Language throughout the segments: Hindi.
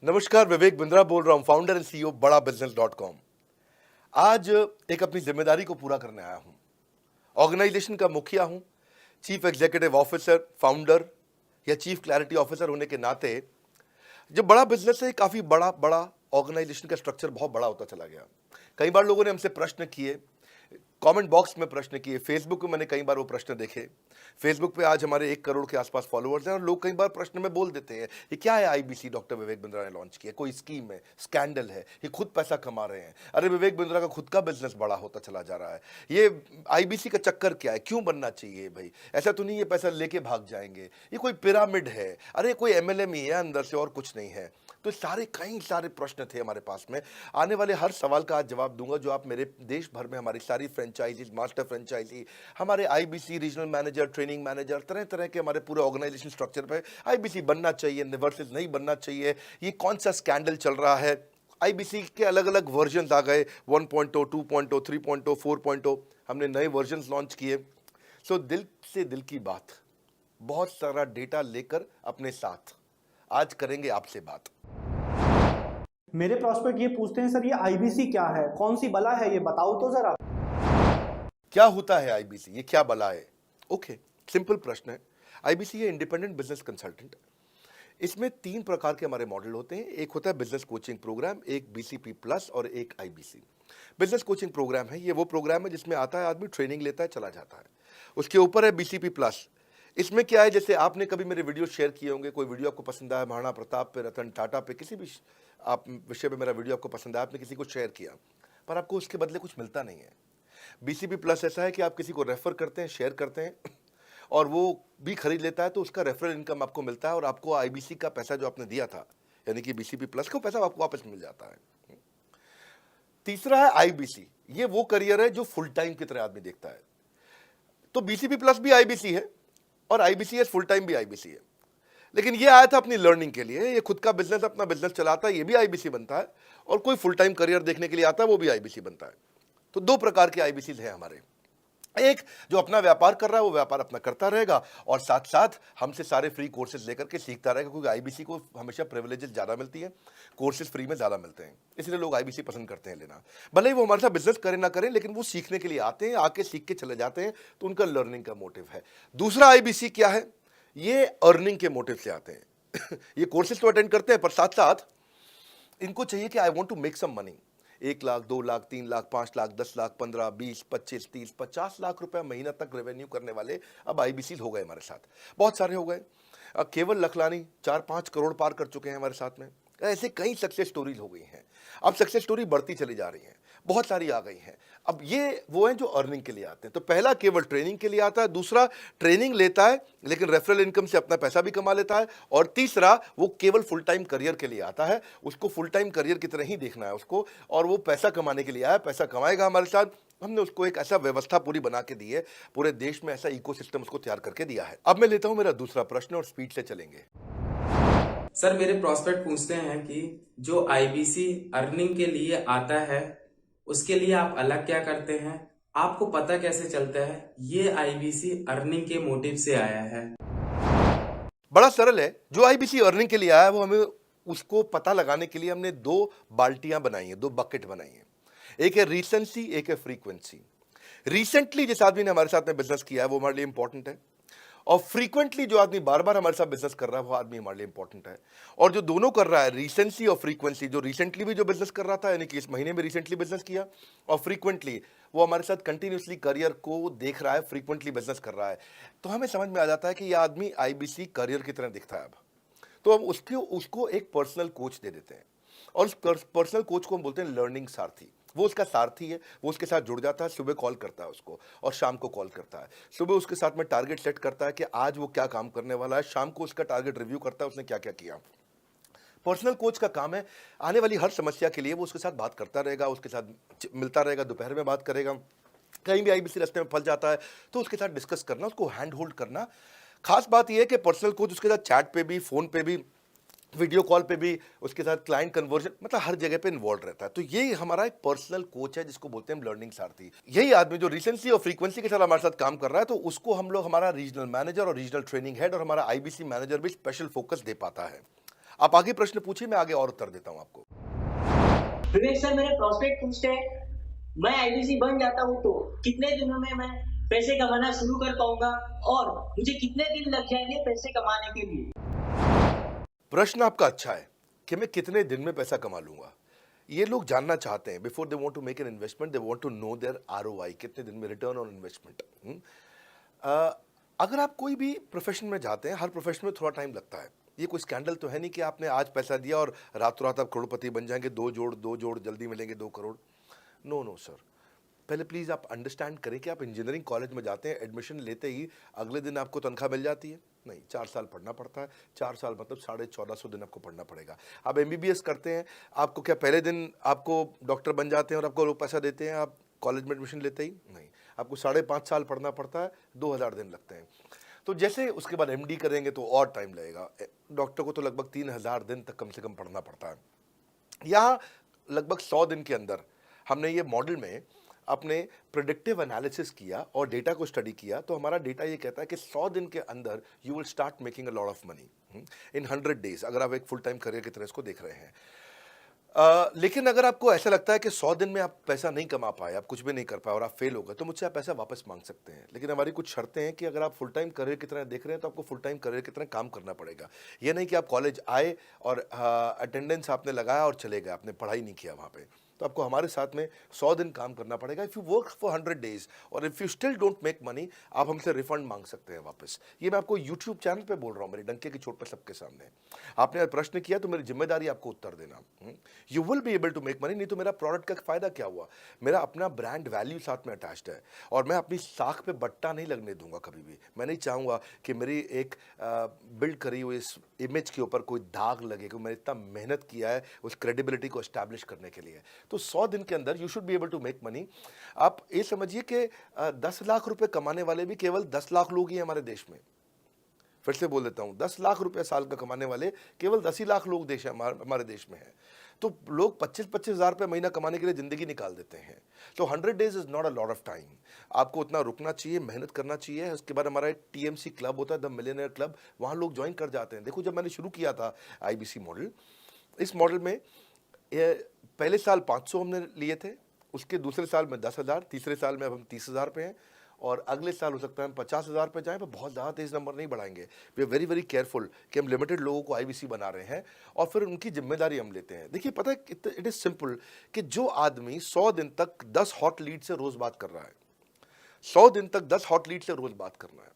नमस्कार, विवेक बिंद्रा बोल रहा हूं, फाउंडर एंड सीईओ बड़ा बिजनेस .com। आज एक अपनी जिम्मेदारी को पूरा करने आया हूं। ऑर्गेनाइजेशन का मुखिया हूं, चीफ एग्जीक्यूटिव ऑफिसर, फाउंडर या चीफ क्लैरिटी ऑफिसर होने के नाते जो बड़ा बिजनेस है, काफी बड़ा बड़ा ऑर्गेनाइजेशन का स्ट्रक्चर बहुत बड़ा होता चला गया। कई बार लोगों ने हमसे प्रश्न किए, कमेंट बॉक्स में प्रश्न किए, फेसबुक पे मैंने कई बार वो प्रश्न देखे। फेसबुक पे आज हमारे 1 करोड़ के आसपास फॉलोअर्स हैं और लोग कई बार प्रश्न में बोल देते हैं, ये क्या है आईबीसी डॉक्टर विवेक बिंद्रा ने लॉन्च किया, कोई स्कीम है, स्कैंडल है, ये खुद पैसा कमा रहे हैं। अरे विवेक बिंद्रा का खुद का बिजनेस बड़ा होता चला जा रहा है, ये आईबीसी का चक्कर क्या है, क्यों बनना चाहिए भाई, ऐसा तो नहीं ये पैसा लेके भाग जाएंगे, ये कोई पिरामिड है, अरे कोई एमएलएम ही है अंदर से और कुछ नहीं है। तो सारे कई सारे प्रश्न थे हमारे पास में। आने वाले हर सवाल का आज जवाब दूंगा जो आप मेरे देश भर में हमारी सारी फ्रेंचाइजीज, मास्टर फ्रेंचाइजी, हमारे IBC regional manager, training manager, तरह तरह के हमारे पूरे ऑर्गेनाइजेशन स्ट्रक्चर पे आईबीसी बनना चाहिए वर्सेस नहीं बनना चाहिए, ये कौन सा स्कैंडल चल रहा है। आईबीसी के अलग अलग वर्जन आ गए, 1.0, 2.0, 3.0, 4.0, हमने नए वर्जन लॉन्च किए। सो दिल से दिल की बात, बहुत सारा डेटा लेकर अपने साथ आज करेंगे आपसे बात। मेरे प्रॉस्पेक्ट ये पूछते हैं, सर ये आईबीसी क्या है, कौन सी बला है, ये बताओ तो जरा। क्या होता है आईबीसी, ये क्या बला है? ओके, सिंपल प्रश्न है। आईबीसी है इंडिपेंडेंट बिजनेस कंसल्टेंट। इसमें 3 प्रकार के हमारे मॉडल होते हैं। एक होता है बिजनेस कोचिंग प्रोग्राम, एक बीसीपी प्लस और एक आईबीसी। बिजनेस कोचिंग प्रोग्राम है, ये वो प्रोग्राम है जिसमें आता है आदमी, ट्रेनिंग लेता है, चला जाता है। उसके ऊपर है बीसीपी प्लस। इसमें क्या है, जैसे आपने कभी मेरे वीडियो शेयर किए होंगे, कोई वीडियो आपको पसंद आया, महाराणा प्रताप पे, रतन टाटा पे, किसी भी आप विषय पे मेरा वीडियो आपको पसंद आया, आपने किसी को शेयर किया, पर आपको उसके बदले कुछ मिलता नहीं है। बीसीपी प्लस ऐसा है कि आप किसी को रेफर करते हैं, शेयर करते हैं और वो भी खरीद लेता है, तो उसका रेफरल इनकम आपको मिलता है और आपको आईबीसी का पैसा जो आपने दिया था, यानी कि बीसीपी प्लस का पैसा आपको वापस मिल जाता है। तीसरा है आईबीसी, ये वो करियर है जो फुल टाइम की तरह आदमी देखता है। तो बीसीपी प्लस भी आईबीसी है और आईबीसी फुल टाइम भी आईबीसी है। लेकिन ये आया था अपनी लर्निंग के लिए, ये खुद का बिजनेस, अपना बिजनेस चलाता है, ये भी आईबीसी बनता है, और कोई फुल टाइम करियर देखने के लिए आता है, वो भी आईबीसी बनता है। तो 2 प्रकार के आईबीसी हैं हमारे। एक जो अपना व्यापार कर रहा है वो व्यापार अपना करता रहेगा और साथ साथ हमसे सारे फ्री कोर्सेज लेकर के सीखता रहेगा, क्योंकि आईबीसी को हमेशा प्रिविलेजेस ज़्यादा मिलती है, कोर्सेज फ्री में ज़्यादा मिलते हैं, इसलिए लोग आईबीसी पसंद करते हैं लेना। भले ही वो हमारे साथ बिजनेस करें ना करें, लेकिन वो सीखने के लिए आते हैं, आके सीख के चले जाते हैं, तो उनका लर्निंग का मोटिव है। दूसरा आईबीसी क्या है, ये अर्निंग के मोटिव से आते हैं ये कोर्सेज तो अटेंड करते हैं, पर साथ साथ इनको चाहिए कि I want to make some money. 1 lakh, 2 lakh, 3 lakh, 5 lakh, 10 lakh, 15, 20, 25, 30, 50 lakh रुपए महीना तक रेवेन्यू करने वाले अब आईबीसी हो गए हमारे साथ, बहुत सारे हो गए। केवल लखलानी 4-5 करोड़ पार कर चुके हैं हमारे साथ में। ऐसे कई सक्सेस स्टोरीज हो गई हैं। अब सक्सेस स्टोरी बढ़ती चली जा रही है, बहुत सारी आ गई हैं। अब ये वो हैं जो अर्निंग के लिए आते हैं। तो पहला केवल ट्रेनिंग के लिए आता है, दूसरा ट्रेनिंग लेता है लेकिन रेफरल इनकम से अपना पैसा भी कमा लेता है, और तीसरा वो केवल फुल टाइम करियर के लिए आता है, उसको फुल टाइम करियर की तरह ही देखना है उसको, और वो पैसा कमाने के लिए आया, पैसा कमाएगा हमारे साथ। हमने उसको एक ऐसा व्यवस्था पूरी बना के दी है, पूरे देश में ऐसा इकोसिस्टम उसको तैयार करके दिया है। अब मैं लेता हूं मेरा दूसरा प्रश्न और स्पीड से चलेंगे। सर मेरे प्रॉस्पेक्ट पूछते हैं कि जो आईबीसी अर्निंग के लिए आता है उसके लिए आप अलग क्या करते हैं, आपको पता कैसे चलता है ये आईबीसी अर्निंग के मोटिव से आया है? बड़ा सरल है, जो आईबीसी अर्निंग के लिए आया है वो हमें उसको पता लगाने के लिए हमने 2 बाल्टियां बनाई हैं, 2 बकेट बनाई हैं। एक है रीसेंसी, एक है फ्रीक्वेंसी। रिसेंटली जिस आदमी ने हमारे साथ में बिजनेस किया है वो हमारे लिए इंपॉर्टेंट है, और फ्रीक्वेंटली जो आदमी बार बार हमारे साथ बिजनेस कर रहा है वो आदमी हमारे लिए इंपॉर्टेंट है। और जो दोनों कर रहा है, रिसेंसी और फ्रीक्वेंसी, जो रिसेंटली भी जो बिजनेस कर रहा था, यानी कि इस महीने में रिसेंटली बिजनेस किया, और फ्रीक्वेंटली वो हमारे साथ कंटिन्यूसली करियर को देख रहा है, फ्रीक्वेंटली बिजनेस कर रहा है, तो हमें समझ में आ जाता है कि यह आदमी आईबीसी करियर की तरह दिखता है। अब तो हम उसको एक पर्सनल कोच दे देते हैं, और उस पर्सनल कोच को हम बोलते हैं लर्निंग सारथी। वो उसका सारथी है, वो उसके साथ जुड़ जाता है, सुबह कॉल करता है उसको और शाम को कॉल करता है। सुबह उसके साथ में टारगेट सेट करता है कि आज वो क्या काम करने वाला है, शाम को उसका टारगेट रिव्यू करता है उसने क्या क्या किया। पर्सनल कोच का काम है आने वाली हर समस्या के लिए वो उसके साथ बात करता रहेगा, उसके साथ मिलता रहेगा, दोपहर में बात करेगा, कहीं भी आईबीसी रास्ते में फंस जाता है तो उसके साथ डिस्कस करना, उसको हैंड होल्ड करना। खास बात यह है कि पर्सनल कोच उसके साथ चैट पे भी, फोन पे भी, वीडियो कॉल पे भी, उसके साथ क्लाइंट कन्वर्जन, मतलब हर जगह पे इन्वॉल्व रहता है। तो ये हमारा एक पर्सनल कोच है जिसको बोलते हैं हम लर्निंग सारथी। यही आदमी जो रिसेंसी और फ्रीक्वेंसी के साथ हमारे साथ काम कर रहा है, तो उसको हम लोग हमारा रीजनल मैनेजर और रीजनल ट्रेनिंग हेड और हमारा आईबीसी मैनेजर भी स्पेशल फोकस दे पाता है। आप आगे प्रश्न पूछिए, मैं आगे और उत्तर देता हूं आपको। विवेक सर, मेरे प्रोस्पेक्ट पूछते हैं, मैं आईबीसी बन जाता हूँ तो कितने दिनों में मैं पैसे कमाना शुरू कर पाऊंगा और मुझे कितने दिन लग जाएंगे पैसे कमाने के लिए? प्रश्न आपका अच्छा है कि मैं कितने दिन में पैसा कमा लूंगा। ये लोग जानना चाहते हैं, before they want to make an investment they want to know their ROI, कितने दिन में रिटर्न ऑन इन्वेस्टमेंट। अगर आप कोई भी प्रोफेशन में जाते हैं, हर प्रोफेशन में थोड़ा टाइम लगता है। ये कोई स्कैंडल तो है नहीं कि आपने आज पैसा दिया और रातों रात आप करोड़पति बन जाएंगे, दो जोड़ जल्दी मिलेंगे 2 करोड़। नो नो सर, पहले प्लीज़ आप अंडरस्टैंड करें कि आप इंजीनियरिंग कॉलेज में जाते हैं, एडमिशन लेते ही अगले दिन आपको तनख्वाह मिल जाती है? नहीं, 4 साल पढ़ना पड़ता है। 4 साल मतलब 1450 दिन आपको पढ़ना पड़ेगा। आप एमबीबीएस करते हैं, आपको क्या पहले दिन आपको डॉक्टर बन जाते हैं और आपको लोग पैसा देते हैं आप कॉलेज में एडमिशन लेते ही? नहीं, आपको 5.5 साल पढ़ना पड़ता है, 2000 दिन लगते हैं। तो जैसे उसके बाद एमडी करेंगे तो और टाइम लगेगा। डॉक्टर को तो लगभग 3000 दिन तक कम से कम पढ़ना पड़ता है। यहाँ लगभग 100 दिन के अंदर हमने ये मॉडल में अपने प्रिडिक्टिव एनालिसिस किया और डेटा को स्टडी किया, तो हमारा डेटा ये कहता है कि 100 दिन के अंदर you will start making a lot of money in 100 days, अगर आप एक फुल टाइम करियर की तरह इसको देख रहे हैं। लेकिन अगर आपको ऐसा लगता है कि 100 दिन में आप पैसा नहीं कमा पाए, आप कुछ भी नहीं कर पाए और आप फेल हो गए, तो मुझसे आप पैसा वापस मांग सकते हैं। लेकिन हमारी कुछ शर्तें हैं कि अगर आप फुल टाइम करियर की तरह देख रहे हैं तो आपको फुल टाइम करियर की तरह काम करना पड़ेगा। ये नहीं कि आप कॉलेज आए और अटेंडेंस आपने लगाया और चले गए, आपने पढ़ाई नहीं किया वहाँ पे। तो आपको हमारे साथ में 100 दिन काम करना पड़ेगा। If you work for 100 days और if you still don't make money, आप हमसे रिफंड मांग सकते हैं वापस। ये मैं आपको यूट्यूब चैनल पे बोल रहा हूँ, मेरे डंके की चोट पे सबके सामने। आपने प्रश्न किया तो मेरी जिम्मेदारी आपको उत्तर देना। You will be able to make money, नहीं तो मेरा प्रोडक्ट का फायदा क्या हुआ? मेरा अपना ब्रांड वैल्यू साथ में अटैच्ड है और मैं अपनी साख पे बट्टा नहीं लगने दूंगा कभी भी। मैं नहीं चाहूँगा कि मेरी एक बिल्ड करी हुई इस इमेज के ऊपर कोई दाग लगे, कि मैंने इतना मेहनत किया है उस क्रेडिबिलिटी को एस्टैब्लिश करने के लिए। तो 100 दिन के अंदर you should be able to make money. आप ये समझिए कि 10 लाख रुपए कमाने वाले भी केवल 10 लाख लोग ही हैं हमारे देश में। फिर से बोल देता हूं, 10 लाख रुपए साल का कमाने वाले केवल 10 ही लाख लोग हमारे देश में हैं। तो लोग 25-25 हज़ार रुपये महीना कमाने के लिए ज़िंदगी निकाल देते हैं। तो 100 days is not a lot of time. आपको उतना रुकना चाहिए, मेहनत करना चाहिए। उसके बाद हमारा एक टीएमसी क्लब होता है, द मिलियनेयर क्लब, वहाँ लोग ज्वाइन कर जाते हैं। देखो, जब मैंने शुरू किया था आईबीसी मॉडल, इस मॉडल में पहले साल 500 हमने लिए थे, उसके दूसरे साल में 10,000, तीसरे साल में अब हम 30,000 पे हैं और अगले साल हो सकता है हम 50,000 पे जाएं, पर बहुत ज़्यादा तेज़ नंबर नहीं बढ़ाएंगे। We are very very careful कि हम लिमिटेड लोगों को आईबीसी बना रहे हैं और फिर उनकी जिम्मेदारी हम लेते हैं। देखिए, पता है इट इज़ सिंपल कि जो आदमी 100 दिन तक 10 हॉट लीड से रोज़ बात कर रहा है, 100 दिन तक 10 हॉट लीड से रोज़ बात करना है।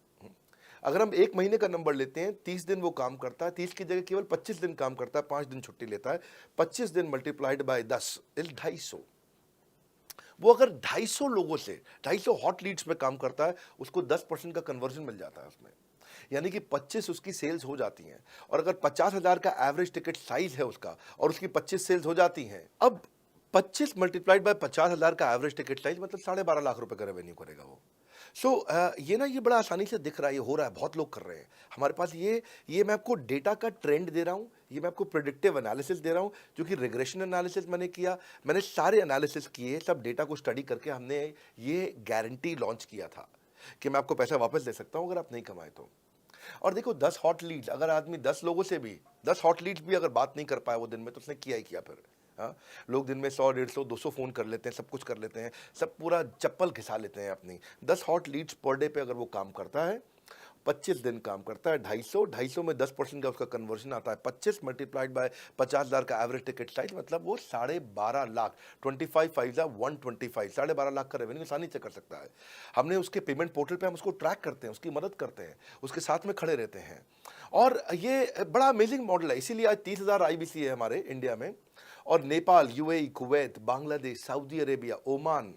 अगर हम 1 महीने का नंबर लेते हैं, 30 दिन वो काम करता है, 30 की जगह केवल 25 दिन काम करता है, 5 दिन छुट्टी लेता है, 25 दिन मल्टीप्लाइड बाय 10 इज 250। वो अगर 250 लोगों से 250 हॉट लीड्स में काम करता है, उसको 10% का कन्वर्जन मिल जाता है उसमें, यानी कि 25 उसकी सेल्स हो जाती हैं। और अगर 50,000 का एवरेज टिकट साइज है उसका और उसकी 25 सेल्स हो जाती हैं, अब 25 मल्टीप्लाइड बाय 50,000 का एवरेज टिकट साइज मतलब 12.5 लाख रुपए का रेवेन्यू करेगा वो। ये ना, ये बड़ा आसानी से दिख रहा है, ये हो रहा है, बहुत लोग कर रहे हैं हमारे पास। ये मैं आपको डेटा का ट्रेंड दे रहा हूँ, ये मैं आपको प्रेडिक्टिव एनालिसिस दे रहा हूँ, जो कि रिग्रेशन एनालिसिस मैंने किया। मैंने सारे एनालिसिस किए, सब डेटा को स्टडी करके हमने ये गारंटी लॉन्च किया था कि मैं आपको पैसा वापस दे सकता हूँ अगर आप नहीं कमाए तो। और देखो, 10 हॉट लीड्स, अगर आदमी 10 लोगों से भी 10 हॉट लीड्स भी अगर बात नहीं कर पाया वो दिन में, तो उसने किया ही किया फिर। हाँ, लोग दिन में 100, 150, 200 फ़ोन कर लेते हैं, सब कुछ कर लेते हैं, सब पूरा चप्पल घिसा लेते हैं अपनी। 10 हॉट लीड्स पर डे पे अगर वो काम करता है, 25 दिन काम करता है, 250 में 10% का उसका कन्वर्जन आता है, 25 मल्टीप्लाइड बाय 50,000 का एवरेज टिकट साइज, मतलब वो 12.5 लाख, 25 5 125, 12.5 लाख का रेवेन्यू आसानी से कर सकता है। हमने उसके पेमेंट पोर्टल पे हम उसको ट्रैक करते हैं, उसकी मदद करते हैं, उसके साथ में खड़े रहते हैं। और ये बड़ा अमेजिंग मॉडल है, इसीलिए आज 30,000 आईबीसी है हमारे इंडिया में। और Nepal, UAE, Kuwait, Bangladesh, Saudi Arabia, Oman,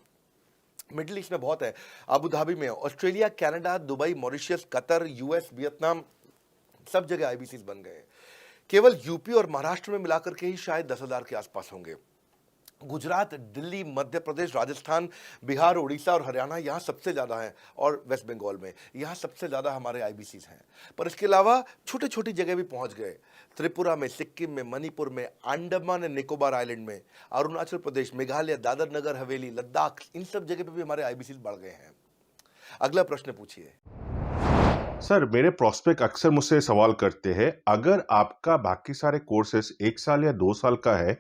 middle east में बहुत है, अबू धाबी में, Australia, Canada, Dubai, Mauritius, Qatar, US, Vietnam, सब जगह आईबीसीज बन गए हैं। केवल यूपी और महाराष्ट्र में मिलाकर के ही शायद 10,000 के आसपास होंगे। गुजरात, दिल्ली, मध्य प्रदेश, राजस्थान, बिहार, उड़ीसा और हरियाणा, यहाँ सबसे ज़्यादा हैं, और वेस्ट बंगाल में यहाँ सबसे ज़्यादा हमारे आईबीसीज हैं। पर इसके अलावा छोटी छोटी जगह भी पहुँच गए, त्रिपुरा में, सिक्किम में, मणिपुर में, अंडमान एंड निकोबार आइलैंड में, अरुणाचल प्रदेश, मेघालय, दादर नगर हवेली, लद्दाख, इन सब जगह पे भी हमारे आईबीसीज बढ़ गए हैं। अगला प्रश्न पूछिए। सर, मेरे प्रोस्पेक्ट अक्सर मुझसे सवाल करते हैं, अगर आपका बाकी सारे कोर्सेस 1 साल या 2 साल का है,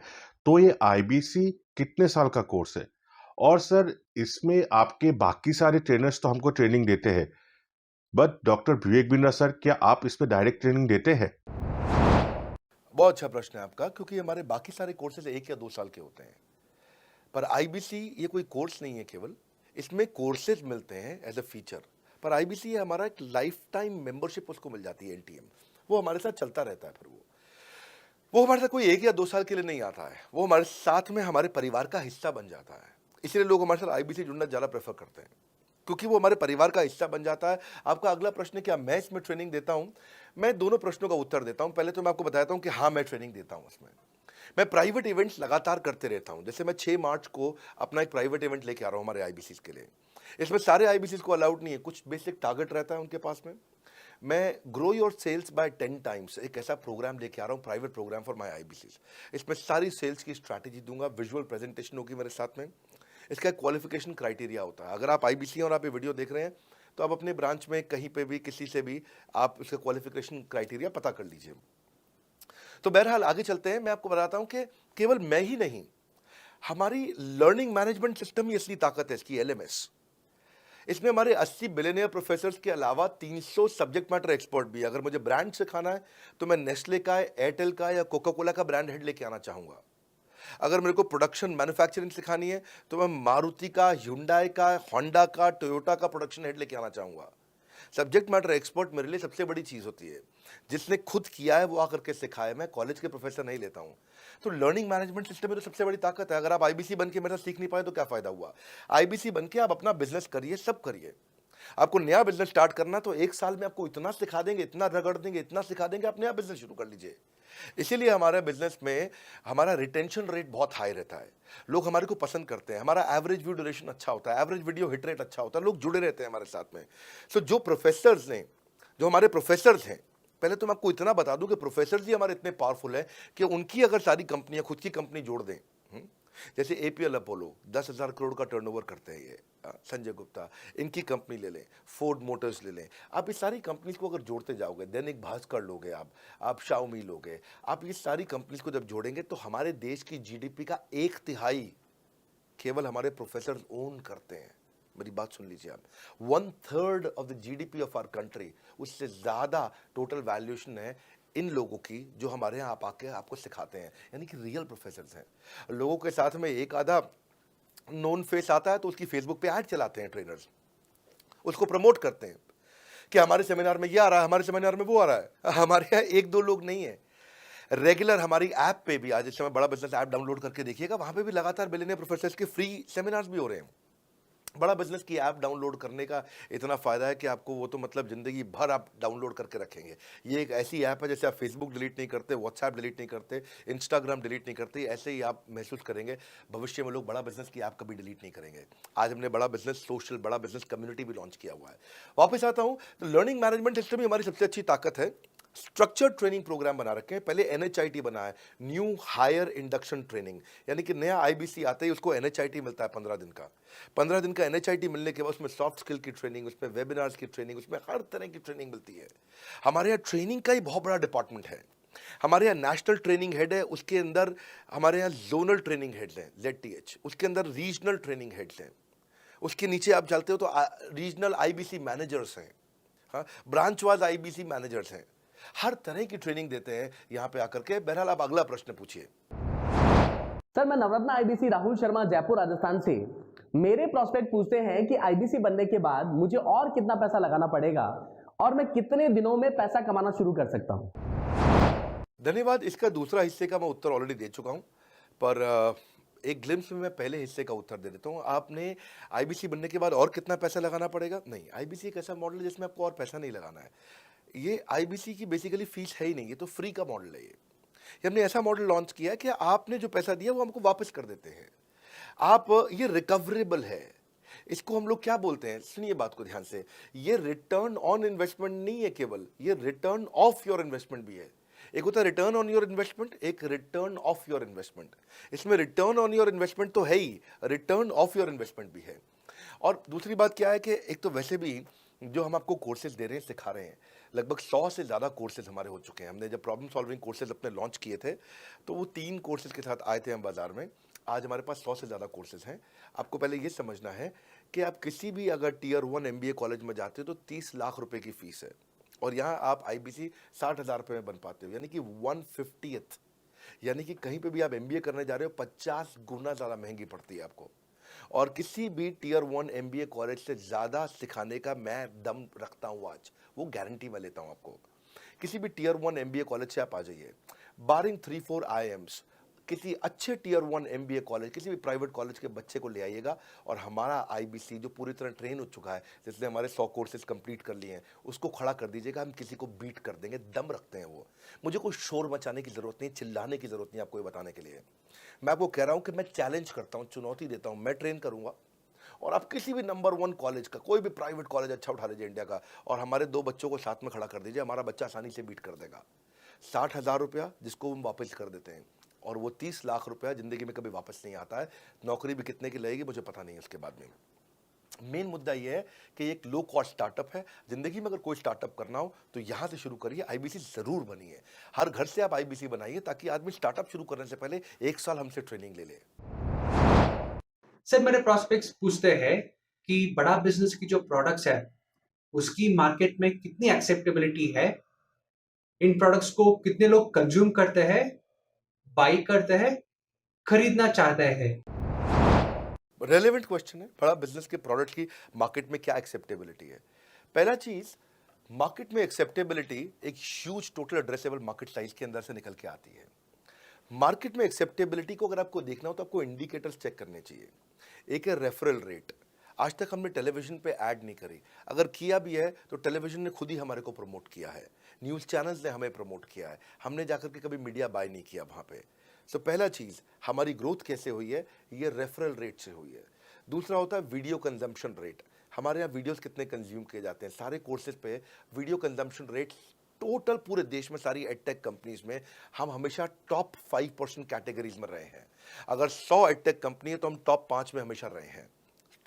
तो ये आईबीसी कितने साल का कोर्स है? और सर, इसमें आपके बाकी सारे ट्रेनर्स तो हमको ट्रेनिंग देते हैं, but doctor Vivek Bindra sir, क्या आप इसमें डायरेक्ट ट्रेनिंग देते हैं? बहुत अच्छा प्रश्न है आपका, क्योंकि हमारे बाकी सारे कोर्सेज 1 या 2 साल के होते हैं, पर आईबीसी ये कोई कोर्स नहीं है केवल, इसमें कोर्सेज मिलते हैं एज अ फीचर। पर आईबीसी हमारा एक लाइफ टाइम मेंबरशिप उसको मिल जाती है, एनटीएम, वो हमारे साथ चलता रहता है। फिर वो हमारे साथ कोई 1 या 2 साल के लिए नहीं आता है, वो हमारे साथ में हमारे परिवार का हिस्सा बन जाता है। इसलिए लोग हमारे साथ आईबीसी जुड़ना ज़्यादा प्रेफर करते हैं, क्योंकि वो हमारे परिवार का हिस्सा बन जाता है। आपका अगला प्रश्न है, क्या मैं इसमें ट्रेनिंग देता हूँ? मैं दोनों प्रश्नों का उत्तर देता हूँ। पहले तो मैं आपको बताता हूँ कि हाँ, मैं ट्रेनिंग देता हूँ इसमें। मैं प्राइवेट इवेंट्स लगातार करते रहता हूँ। जैसे मैं 6 मार्च को अपना एक प्राइवेट इवेंट लेके आ रहा हूँ हमारे आईबीसी के लिए। इसमें सारे आईबीसी को अलाउड नहीं है, कुछ बेसिक टारगेट रहता है उनके पास में। मैं grow your sales by 10 times एक ऐसा प्रोग्राम लेके आ रहा हूँ, private program for my IBC. इसमें सारी सेल्स की स्ट्रैटेजी दूंगा, विजुअल प्रेजेंटेशन होगी मेरे साथ में। इसका एक क्वालिफिकेशन क्राइटेरिया होता है। अगर आप आईबीसी और आप ये वीडियो देख रहे हैं, तो आप अपने ब्रांच में कहीं पे भी किसी से भी आप इसका क्वालिफिकेशन क्राइटेरिया पता कर लीजिए। तो बहरहाल आगे चलते हैं। मैं आपको बताता हूं कि केवल मैं ही नहीं, हमारी लर्निंग मैनेजमेंट सिस्टम ही असली ताकत है इसकी, एलएमएस। इसमें हमारे 80 बिलियनियर प्रोफेसर्स के अलावा 300 सब्जेक्ट मैटर एक्सपर्ट भी है। अगर मुझे ब्रांड सिखाना है, तो मैं नेस्ले का, एयरटेल का या कोका कोला का ब्रांड हेड लेके आना चाहूंगा। अगर मेरे को प्रोडक्शन मैन्युफैक्चरिंग सिखानी है, तो मैं मारुति का, ह्युंडई का, होंडा का, टोयोटा का प्रोडक्शन हेड लेके आना चाहूंगा। सब्जेक्ट मैटर एक्सपर्ट मेरे लिए सबसे बड़ी चीज़ होती है। जिसने खुद किया है वो आकर के सिखाए। मैं कॉलेज के प्रोफेसर नहीं लेता हूँ। तो लर्निंग मैनेजमेंट सिस्टम में तो सबसे बड़ी ताकत है। अगर आप आईबीसी बन के मेरे साथ सीख नहीं पाए तो क्या फ़ायदा हुआ? आईबीसी बन के आप अपना बिजनेस करिए, सब करिए। आपको नया बिजनेस स्टार्ट करना, तो 1 साल में आपको इतना सिखा देंगे, इतना रगड़ देंगे, इतना सिखा देंगे, आप नया बिजनेस शुरू कर लीजिए। इसीलिए हमारे बिजनेस में हमारा रिटेंशन रेट बहुत हाई रहता है। लोग हमारे को पसंद करते हैं। हमारा एवरेज व्यू ड्यूरेशन अच्छा होता है, एवरेज वीडियो हिट रेट अच्छा होता है, लोग जुड़े रहते हैं हमारे साथ में। सो जो प्रोफेसर्स ने, जो हमारे प्रोफेसर्स हैं, पहले तो मैं आपको इतना बता दूं कि प्रोफेसर्स ही हमारे इतने पावरफुल हैं कि उनकी अगर सारी कंपनियां खुद की कंपनी जोड़ दें, जैसे एपीएल अपोलो 10,000 करोड़ का टर्नओवर करते हैं ये, संजय गुप्ता, इनकी कंपनी ले लें, फोर्ड मोटर्स ले लें। आप इस सारी कंपनीज को अगर जोड़ते जाओगे, दैनिक भास्कर लोगे, आप शाओमी लोगे, आप ये सारी कंपनीज को जब जोड़ेंगे, तो हमारे देश की जीडीपी का 1/3 केवल हमारे प्रोफेसर ओन करते हैं। मेरी बात सुन लीजिए आप, 1/3 of the GDP of our country, उससे ज़्यादा टोटल वैल्यूएशन है इन लोगों की, जो हमारे यहाँ आप आके आपको सिखाते हैं, यानी कि रियल प्रोफेसर्स हैं। लोगों के साथ में एक आधा नोन फेस आता है, तो उसकी फेसबुक पे ऐड चलाते हैं ट्रेनर्स, उसको प्रमोट करते हैं कि हमारे सेमिनार में ये आ रहा है, हमारे सेमिनार में वो आ रहा है। हमारे यहाँ 1-2 लोग नहीं है, रेगुलर हमारी ऐप पे भी, आज इस समय बड़ा बिजनेस ऐप डाउनलोड करके देखिएगा, वहाँ पे भी लगातार बिलियनियर प्रोफेसर्स के फ्री सेमिनार्स भी हो रहे हैं। बड़ा बिजनेस की ऐप डाउनलोड करने का इतना फ़ायदा है कि आपको वो तो मतलब ज़िंदगी भर आप डाउनलोड करके रखेंगे। ये एक ऐसी ऐप है, जैसे आप फेसबुक डिलीट नहीं करते, व्हाट्सएप डिलीट नहीं करते, इंस्टाग्राम डिलीट नहीं करते, ऐसे ही आप महसूस करेंगे। भविष्य में लोग बड़ा बिजनेस की ऐप कभी डिलीट नहीं करेंगे। आज हमने बड़ा बिजनेस सोशल, बड़ा बिजनेस कम्युनिटी भी लॉन्च किया हुआ है। वापस आता हूँ, तो लर्निंग मैनेजमेंट सिस्टम ही हमारी सबसे अच्छी ताकत है। स्ट्रक्चर्ड ट्रेनिंग प्रोग्राम बना रखे हैं। पहले एनएचआईटी बना है, न्यू हायर इंडक्शन ट्रेनिंग, यानी कि नया आईबीसी आते ही उसको एनएचआईटी मिलता है 15 दिन का। 15 दिन का एनएचआईटी मिलने के बाद उसमें सॉफ्ट स्किल की ट्रेनिंग, उसमें वेबिनार्स की ट्रेनिंग, उसमें हर तरह की ट्रेनिंग मिलती है। हमारे यहाँ ट्रेनिंग का ही बहुत बड़ा डिपार्टमेंट है। हमारे यहाँ नेशनल ट्रेनिंग हेड है, उसके अंदर हमारे यहाँ जोनल ट्रेनिंग हेड्स हैं, ZTH, उसके अंदर रीजनल ट्रेनिंग हेड्स हैं, उसके नीचे आप चलते हो तो रीजनल आईबीसी मैनेजर्स हैं, हाँ, ब्रांच वाइज आईबीसी मैनेजर्स हैं। हर तरह की ट्रेनिंग देते हैं यहाँ पे आकर के। बहरहाल आप अगला प्रश्न पूछिए। सर, मैं नवरत्न आईबीसी राहुल शर्मा, जयपुर राजस्थान से। मेरे प्रोस्पेक्ट पूछते हैं कि आईबीसी बनने के बाद मुझे और कितना पैसा लगाना पड़ेगा और मैं कितने दिनों में पैसा कमाना शुरू कर सकता हूं? धन्यवाद। इसका दूसरा हिस्से का मैं उत्तर ऑलरेडी दे चुका हूं, पर एक ग्लिम्स में मैं पहले हिस्से का उत्तर दे देता हूं। आपने आईबीसी बनने के बाद और कितना पैसा लगाना पड़ेगा? नहीं, आईबीसी एक ऐसा मॉडल है जिसमें आपको और पैसा नहीं लगाना है। ये आईबीसी की बेसिकली फीस है ही नहीं, ये तो फ्री का मॉडल है। ये हमने ऐसा मॉडल लॉन्च किया कि आपने जो पैसा दिया वो हमको वापस कर देते हैं। आप, ये रिकवरेबल है। इसको हम लोग क्या बोलते हैं, सुनिए बात को ध्यान से, ये रिटर्न ऑन इन्वेस्टमेंट नहीं है केवल, ये रिटर्न ऑफ योर इन्वेस्टमेंट भी है। एक होता है रिटर्न ऑन योर इन्वेस्टमेंट, एक रिटर्न ऑफ योर इन्वेस्टमेंट। इसमें रिटर्न ऑन योर इन्वेस्टमेंट तो है ही, रिटर्न ऑफ योर इन्वेस्टमेंट भी है। और दूसरी बात क्या है कि एक तो वैसे भी जो हम आपको कोर्सेज दे रहे हैं, सिखा रहे हैं, लगभग 100 से ज़्यादा कोर्सेज हमारे हो चुके हैं। हमने जब प्रॉब्लम सॉल्विंग कोर्सेज अपने लॉन्च किए थे तो वो 3 कोर्सेज के साथ आए थे हम बाज़ार में। आज हमारे पास 100 से ज़्यादा कोर्सेज हैं। आपको पहले ये समझना है कि आप किसी भी अगर टियर 1 एमबीए कॉलेज में जाते हो तो 30 लाख रुपए की फ़ीस है, और यहाँ आप आईबीसी 60,000 रुपये में बन पाते हो, यानी कि 1/50th। यानी कि कहीं पे भी आप एमबीए करने जा रहे हो 50 गुना ज़्यादा महंगी पड़ती है आपको। और किसी भी टियर 1 एमबीए कॉलेज से ज़्यादा सिखाने का मैं दम रखता हूँ आज, वो गारंटी मैं लेता हूँ आपको। किसी भी टियर 1 एमबीए कॉलेज से आप आ जाइए, बारिंग 3-4 आईएम्स, किसी अच्छे टियर 1 एमबीए कॉलेज, किसी भी प्राइवेट कॉलेज के बच्चे को ले आइएगा, और हमारा आईबीसी जो पूरी तरह ट्रेन हो चुका है, जिसने हमारे 100 कोर्सेज कंप्लीट कर लिए हैं, उसको खड़ा कर दीजिएगा, हम किसी को बीट कर देंगे। दम रखते हैं वो। मुझे कोई शोर मचाने की ज़रूरत नहीं, चिल्लाने की ज़रूरत नहीं आपको ये बताने के लिए। मैं आपको कह रहा हूँ कि मैं चैलेंज करता हूँ, चुनौती देता हूँ, मैं ट्रेन करूँगा, और आप किसी भी नंबर 1 कॉलेज का, कोई भी प्राइवेट कॉलेज अच्छा उठा लीजिए इंडिया का, और हमारे 2 बच्चों को साथ में खड़ा कर दीजिए, हमारा बच्चा आसानी से बीट कर देगा। 60,000 रुपया जिसको हम वापस कर देते हैं, और वो 30 लाख रुपया ज़िंदगी में कभी वापस नहीं आता है। नौकरी भी कितने की लगेगी मुझे पता नहीं है उसके बाद में। मेन मुद्दा ये है कि एक लो कॉस्ट स्टार्टअप है। ज़िंदगी में अगर कोई स्टार्टअप करना हो तो यहाँ से शुरू करिए, आईबीसी ज़रूर बनिए। हर घर से आप आईबीसी बनाइए, ताकि आदमी स्टार्टअप शुरू करने से पहले 1 साल हमसे ट्रेनिंग ले ले। सर मेरे प्रोस्पेक्ट्स पूछते हैं कि बड़ा बिजनेस की जो प्रोडक्ट्स है उसकी मार्केट में कितनी एक्सेप्टेबिलिटी है, इन प्रोडक्ट्स को कितने लोग कंज्यूम करते हैं, बाई करते हैं, खरीदना चाहते हैं। रेलेवेंट क्वेश्चन है। बड़ा बिजनेस के प्रोडक्ट की मार्केट में क्या एक्सेप्टेबिलिटी है? पहला चीज, मार्केट में एक्सेप्टेबिलिटी एक huge total addressable market size के अंदर से निकल के आती है। मार्केट में एक्सेप्टेबिलिटी को अगर आपको देखना हो तो आपको इंडिकेटर्स चेक करने चाहिए। एक है रेफरल रेट। आज तक हमने टेलीविजन पे ऐड नहीं करी, अगर किया भी है तो टेलीविजन ने खुद ही हमारे को प्रमोट किया है, न्यूज़ चैनल्स ने हमें प्रमोट किया है, हमने जाकर के कभी मीडिया बाय नहीं किया वहाँ पे। तो पहला चीज़, हमारी ग्रोथ कैसे हुई है, ये रेफरल रेट से हुई है। दूसरा होता है वीडियो कंजम्पशन रेट। हमारे यहाँ वीडियोस कितने कंज्यूम किए जाते हैं, सारे कोर्सेज पे वीडियो कंजम्पशन रेट टोटल पूरे देश में सारी एडटेक कंपनीज में हम हमेशा टॉप 5% कैटेगरीज में रहे हैं। अगर 100 एडटेक कंपनी है तो हम टॉप 5 में हमेशा रहे हैं।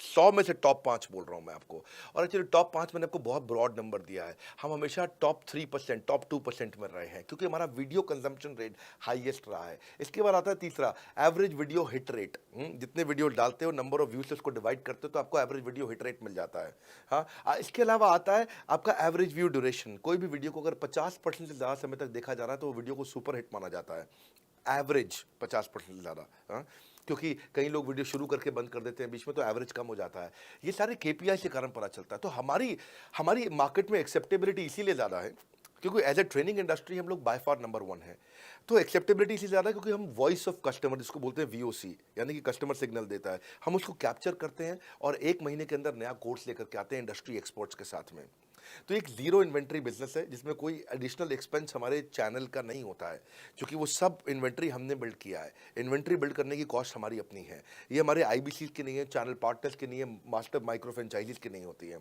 100 में से टॉप 5 बोल रहा हूं मैं आपको, और एक्चुअली टॉप 5 मैंने आपको बहुत ब्रॉड नंबर दिया है। हम हमेशा टॉप 3%, टॉप 2% में रहे हैं, क्योंकि हमारा वीडियो कंजम्पशन रेट हाईएस्ट रहा है। इसके बाद आता है तीसरा, एवरेज वीडियो हिट रेट। जितने वीडियो डालते हो, नंबर ऑफ व्यूज से उसको डिवाइड करते हो तो आपको एवरेज वीडियो हिट रेट मिल जाता है। हाँ, इसके अलावा आता है आपका एवरेज व्यू ड्यूरेशन। कोई भी वीडियो को अगर 50% से ज़्यादा समय तक देखा जा रहा है तो वो वीडियो को सुपर हिट माना जाता है। एवरेज 50% से ज़्यादा, क्योंकि कई लोग वीडियो शुरू करके बंद कर देते हैं बीच में, तो एवरेज कम हो जाता है। ये सारे केपीआई के कारण पता चलता है। तो हमारी मार्केट में एक्सेप्टेबिलिटी इसीलिए ज़्यादा है क्योंकि एज ए ट्रेनिंग इंडस्ट्री हम लोग बाय फार नंबर 1 है। तो एक्सेप्टेबिलिटी इसी ज़्यादा है क्योंकि हम वॉइस ऑफ कस्टमर, जिसको बोलते हैं वीओसी, यानी कि कस्टमर सिग्नल देता है, हम उसको कैप्चर करते हैं और 1 महीने के अंदर नया कोर्स लेकर के आते हैं इंडस्ट्री एक्सपर्ट्स के साथ में। तो एक जीरो इन्वेंट्री बिजनेस है जिसमें कोई एडिशनल एक्सपेंस हमारे चैनल का नहीं होता है, क्योंकि वो सब इन्वेंट्री हमने बिल्ड किया है। इन्वेंट्री बिल्ड करने की कॉस्ट हमारी अपनी है। ये हमारे आईबीसी की नहीं है, चैनल पार्टनर्स की नहीं है, मास्टर माइक्रो फ्रेंचाइजीज की नहीं होती है।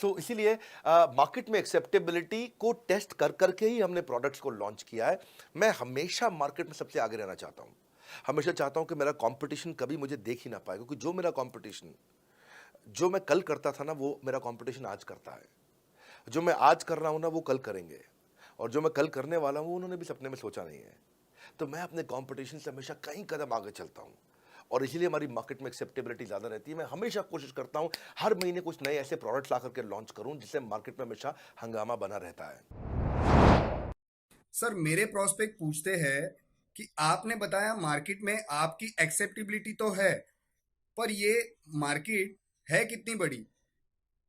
तो इसीलिए मार्केट में एक्सेप्टेबिलिटी को टेस्ट कर करके ही हमने प्रोडक्ट्स को लॉन्च किया है। मैं हमेशा मार्केट में सबसे आगे रहना चाहता हूँ। हमेशा चाहता हूँ कि मेरा कंपटीशन कभी मुझे देख ही ना पाए, क्योंकि जो मेरा कंपटीशन, जो मैं कल करता था ना, वो मेरा कंपटीशन आज करता है। जो मैं आज कर रहा हूँ ना, वो कल करेंगे, और जो मैं कल करने वाला हूँ उन्होंने भी सपने में सोचा नहीं है। तो मैं अपने कंपटीशन से हमेशा कई कदम आगे चलता हूँ, और इसीलिए हमारी मार्केट में एक्सेप्टेबिलिटी ज़्यादा रहती है। मैं हमेशा कोशिश करता हूँ हर महीने कुछ नए ऐसे प्रोडक्ट्स ला करके लॉन्च करूँ जिससे मार्केट में हमेशा हंगामा बना रहता है। सर मेरे प्रोस्पेक्ट पूछते हैं कि आपने बताया मार्केट में आपकी एक्सेप्टेबिलिटी तो है, पर ये मार्केट है कितनी बड़ी?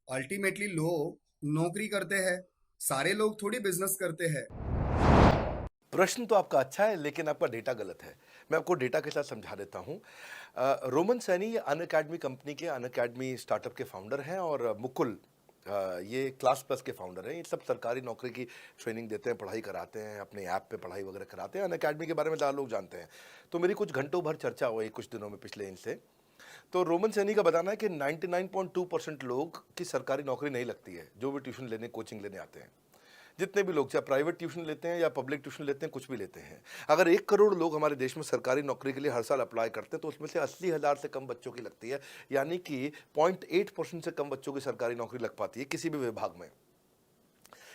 अल्टीमेटली लोग नौकरी करते हैं, सारे लोग थोड़ी बिजनेस करते हैं। प्रश्न तो आपका अच्छा है, लेकिन आपका डेटा गलत है। मैं आपको डेटा के साथ समझा देता हूँ। रोमन सैनी अनअकैडमी कंपनी के, अनअकैडमी स्टार्टअप के फाउंडर हैं, और मुकुल ये क्लास प्लस के फाउंडर हैं। ये सब सरकारी नौकरी की ट्रेनिंग देते हैं, पढ़ाई कराते हैं, अपने ऐप पे पढ़ाई वगैरह कराते हैं। अनअकैडमी के बारे में ज़्यादा लोग जानते हैं। तो मेरी कुछ घंटों भर चर्चा हुई कुछ दिनों में पिछले इनसे। तो रोमन सैनी का बताना है कि 99.2% लोग की सरकारी नौकरी नहीं लगती है, जो भी ट्यूशन लेने, कोचिंग लेने आते हैं। जितने भी लोग चाहे प्राइवेट ट्यूशन लेते हैं या पब्लिक ट्यूशन लेते हैं, कुछ भी लेते हैं, अगर 1 करोड़ लोग हमारे देश में सरकारी नौकरी के लिए हर साल अप्लाई करते हैं तो उसमें से 80,000 से कम बच्चों की लगती है, यानी कि 0.8% से कम बच्चों की सरकारी नौकरी लग पाती है किसी भी विभाग में।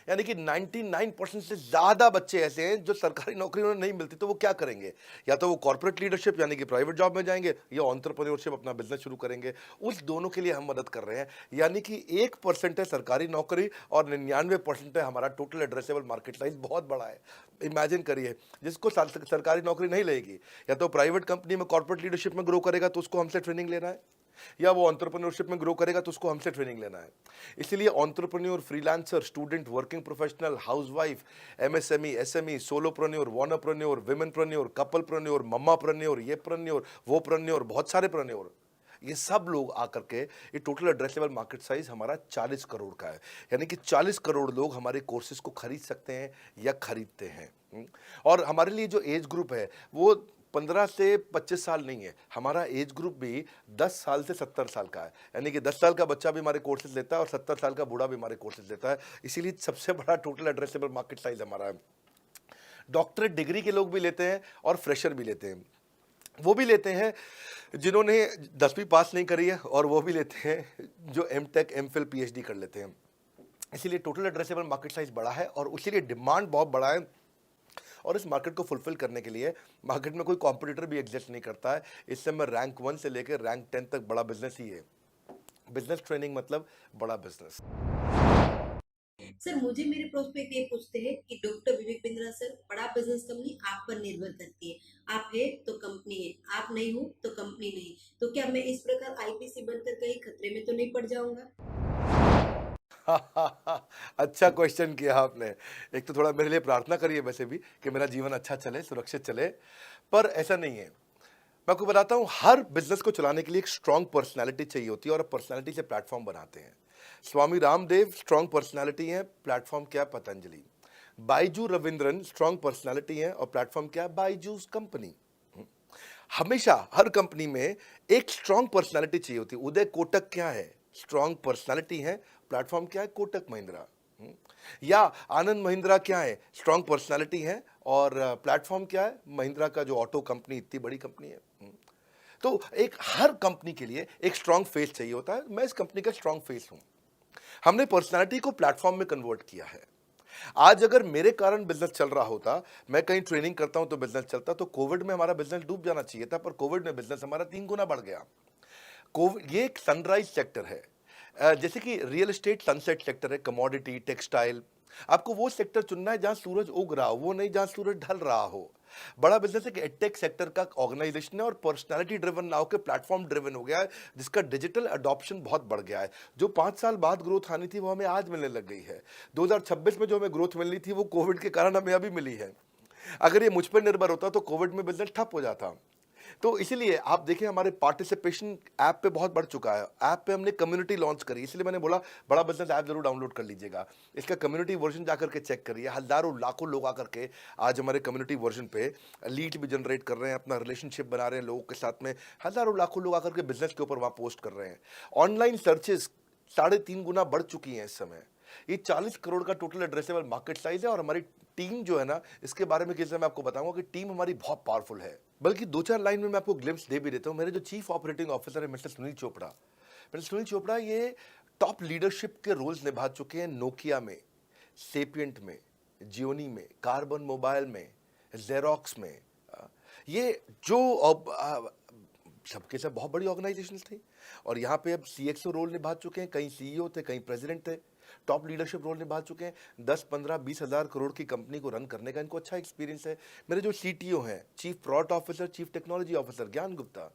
यानी कि 99% से ज़्यादा बच्चे ऐसे हैं जो सरकारी नौकरी उन्हें नहीं मिलती, तो वो क्या करेंगे? या तो वो कॉर्पोरेट लीडरशिप यानी कि प्राइवेट जॉब में जाएंगे या एंटरप्रेन्योरशिप अपना बिजनेस शुरू करेंगे। उस दोनों के लिए हम मदद कर रहे हैं, यानी कि 1% है सरकारी नौकरी और 99% है हमारा टोटल एड्रेसेबल मार्केट साइज। बहुत बड़ा है। इमेजिन करिए, जिसको सरकारी नौकरी नहीं लगेगी, या तो प्राइवेट कंपनी में कॉर्पोरेट लीडरशिप में ग्रो करेगा तो उसको हमसे ट्रेनिंग लेना है, या वो एंटरप्रेन्योरशिप में ग्रो करेगा तो उसको हमसे ट्रेनिंग लेना है। इसलिए entrepreneur, freelancer, student, working professional, housewife, MSME, SME, solopreneur, wannapreneur, womenpreneur, couplepreneur, mammapreneur, ये प्रेन्योर, वो प्रेन्योर, बहुत सारे प्रेन्योर, ये सब लोग आकर के ये टोटल एड्रेसेबल मार्केट साइज हमारा 40 करोड़ का है। यानी कि 40 करोड़ लोग हमारे कोर्सेज को खरीद सकते हैं या खरीदते हैं। और हमारे लिए जो एज ग्रुप है वो 15 से 25 साल नहीं है, हमारा एज ग्रुप भी 10 साल से 70 साल का है। यानी कि 10 साल का बच्चा भी हमारे कोर्सेज लेता है और 70 साल का बूढ़ा भी हमारे कोर्सेज लेता है। इसीलिए सबसे बड़ा टोटल एड्रेसेबल मार्केट साइज हमारा है। डॉक्टरेट डिग्री के लोग भी लेते हैं और फ्रेशर भी लेते हैं। वो भी लेते हैं जिन्होंने 10वीं पास नहीं करी है, और वो भी लेते हैं जो एमटेक, एमफिल, पीएचडी कर लेते हैं। इसीलिए टोटल एड्रेसेबल मार्केट साइज बड़ा है और इसीलिए डिमांड बहुत बड़ा है। और इस मार्केट को फुलफिल करने के लिए मार्केट में कोई कॉम्पिटिटर भी एग्जिस्ट नहीं करता है। इस समय रैंक 1 से लेकर रैंक 10 तक बड़ा बिजनेस ही है। बिजनेस ट्रेनिंग मतलब बड़ा बिजनेस। सर, मुझे मेरे प्रोस्पेक्ट ये पूछते हैं कि डॉक्टर विवेक बिंद्रा सर, बड़ा बिजनेस कंपनी आप पर निर्भर करती है। आप है तो कंपनी है, आप नहीं हो तो कंपनी नहीं। तो क्या मैं इस प्रकार आईपीसी बनकर कहीं खतरे में तो नहीं पड़ जाऊंगा? अच्छा क्वेश्चन किया आपने। एक तो थोड़ा मेरे लिए प्रार्थना करिए वैसे भी कि मेरा जीवन अच्छा चले, सुरक्षित चले, पर ऐसा नहीं है। मैं आपको बताता हूँ, हर बिजनेस को चलाने के लिए एक स्ट्रांग पर्सनालिटी चाहिए होती है और पर्सनालिटी से प्लेटफॉर्म बनाते हैं। स्वामी रामदेव स्ट्रांग पर्सनालिटी है, प्लेटफॉर्म क्या है? पतंजलि। बाइजू रविंद्रन स्ट्रांग पर्सनालिटी है और प्लेटफॉर्म क्या है? बाइजूस कंपनी। हमेशा हर कंपनी में एक स्ट्रांग पर्सनालिटी चाहिए होती है। उदय कोटक क्या है? स्ट्रांग पर्सनालिटी है, प्लेटफॉर्म क्या है? कोटक महिंद्रा। या आनंद महिंद्रा क्या है? स्ट्रांग पर्सनालिटी है और प्लेटफॉर्म क्या है? महिंद्रा का जो ऑटो कंपनी, इतनी बड़ी कंपनी है। तो एक हर कंपनी के लिए एक स्ट्रांग फेस चाहिए होता है। मैं इस कंपनी का स्ट्रांग फेस हूं। हमने पर्सनालिटी को प्लेटफॉर्म में कन्वर्ट किया है। आज अगर मेरे कारण बिजनेस चल रहा होता, मैं कहीं ट्रेनिंग करता हूं तो बिजनेस चलता, तो कोविड में हमारा बिजनेस डूब जाना चाहिए था, पर कोविड में बिजनेस हमारा 3 गुना बढ़ गया। कोविड ये एक सनराइज सेक्टर है, जैसे कि रियल एस्टेट सनसेट सेक्टर है, कमोडिटी, टेक्सटाइल। आपको वो सेक्टर चुनना है जहां सूरज उग रहा हो, वो नहीं जहां सूरज ढल रहा हो। बड़ा बिजनेस एक एडटेक सेक्टर का ऑर्गेनाइजेशन है और पर्सनालिटी ड्रिवन ना होकर प्लेटफॉर्म ड्रिवन हो गया है, जिसका डिजिटल अडॉप्शन बहुत बढ़ गया है। जो 5 साल बाद ग्रोथ आनी थी वो हमें आज मिलने लग गई है। 2026 में जो हमें ग्रोथ मिलनी थी वो कोविड के कारण हमें अभी मिली है। अगर ये मुझ पर निर्भर होता तो कोविड में बिजनेस ठप हो जाता। तो इसीलिए आप देखिए, हमारे पार्टिसिपेशन ऐप पे बहुत बढ़ चुका है। ऐप पे हमने कम्युनिटी लॉन्च करी, इसलिए मैंने बोला बड़ा बिजनेस ऐप जरूर डाउनलोड कर लीजिएगा। इसका कम्युनिटी वर्जन जाकर के चेक करिए। हजारों लाखों लोग आकर के आज हमारे कम्युनिटी वर्जन पे लीड भी जनरेट कर रहे हैं, अपना रिलेशनशिप बना रहे हैं लोगों के साथ में। हजारों लाखों लोग आकर के बिजनेस के ऊपर वहाँ पोस्ट कर रहे हैं। ऑनलाइन सर्चेस 3.5 गुना बढ़ चुकी हैं इस समय। ये 40 करोड़ का टोटल एड्रेसेबल मार्केट साइज है और हमारी टीम जो है ना, इसके बारे में किसी मैं आपको बताऊंगा कि टीम हमारी बहुत पावरफुल है। बल्कि 2-4 लाइन में मैं आपको ग्लिम्स दे भी देता हूं। मेरे जो चीफ ऑपरेटिंग ऑफिसर है मिस्टर सुनील चोपड़ा, ये टॉप लीडरशिप के रोल्स निभा चुके हैं नोकिया में, सेपियंट में, जियोनी में, कार्बन मोबाइल में, जेरोक्स में। ये जो सबके सब बहुत बड़ी ऑर्गेनाइजेशंस थी और यहाँ पे अब सीएक्सओ रोल निभा चुके हैं, कहीं सीईओ थे, कहीं प्रेसिडेंट थे, टॉप लीडरशिप रोल निभा चुके हैं। 10, 15, 20 हज़ार करोड़ की कंपनी को रन करने का इनको अच्छा एक्सपीरियंस है। मेरे जो सीटीओ हैं, chief product officer, chief technology officer ज्ञान गुप्ता,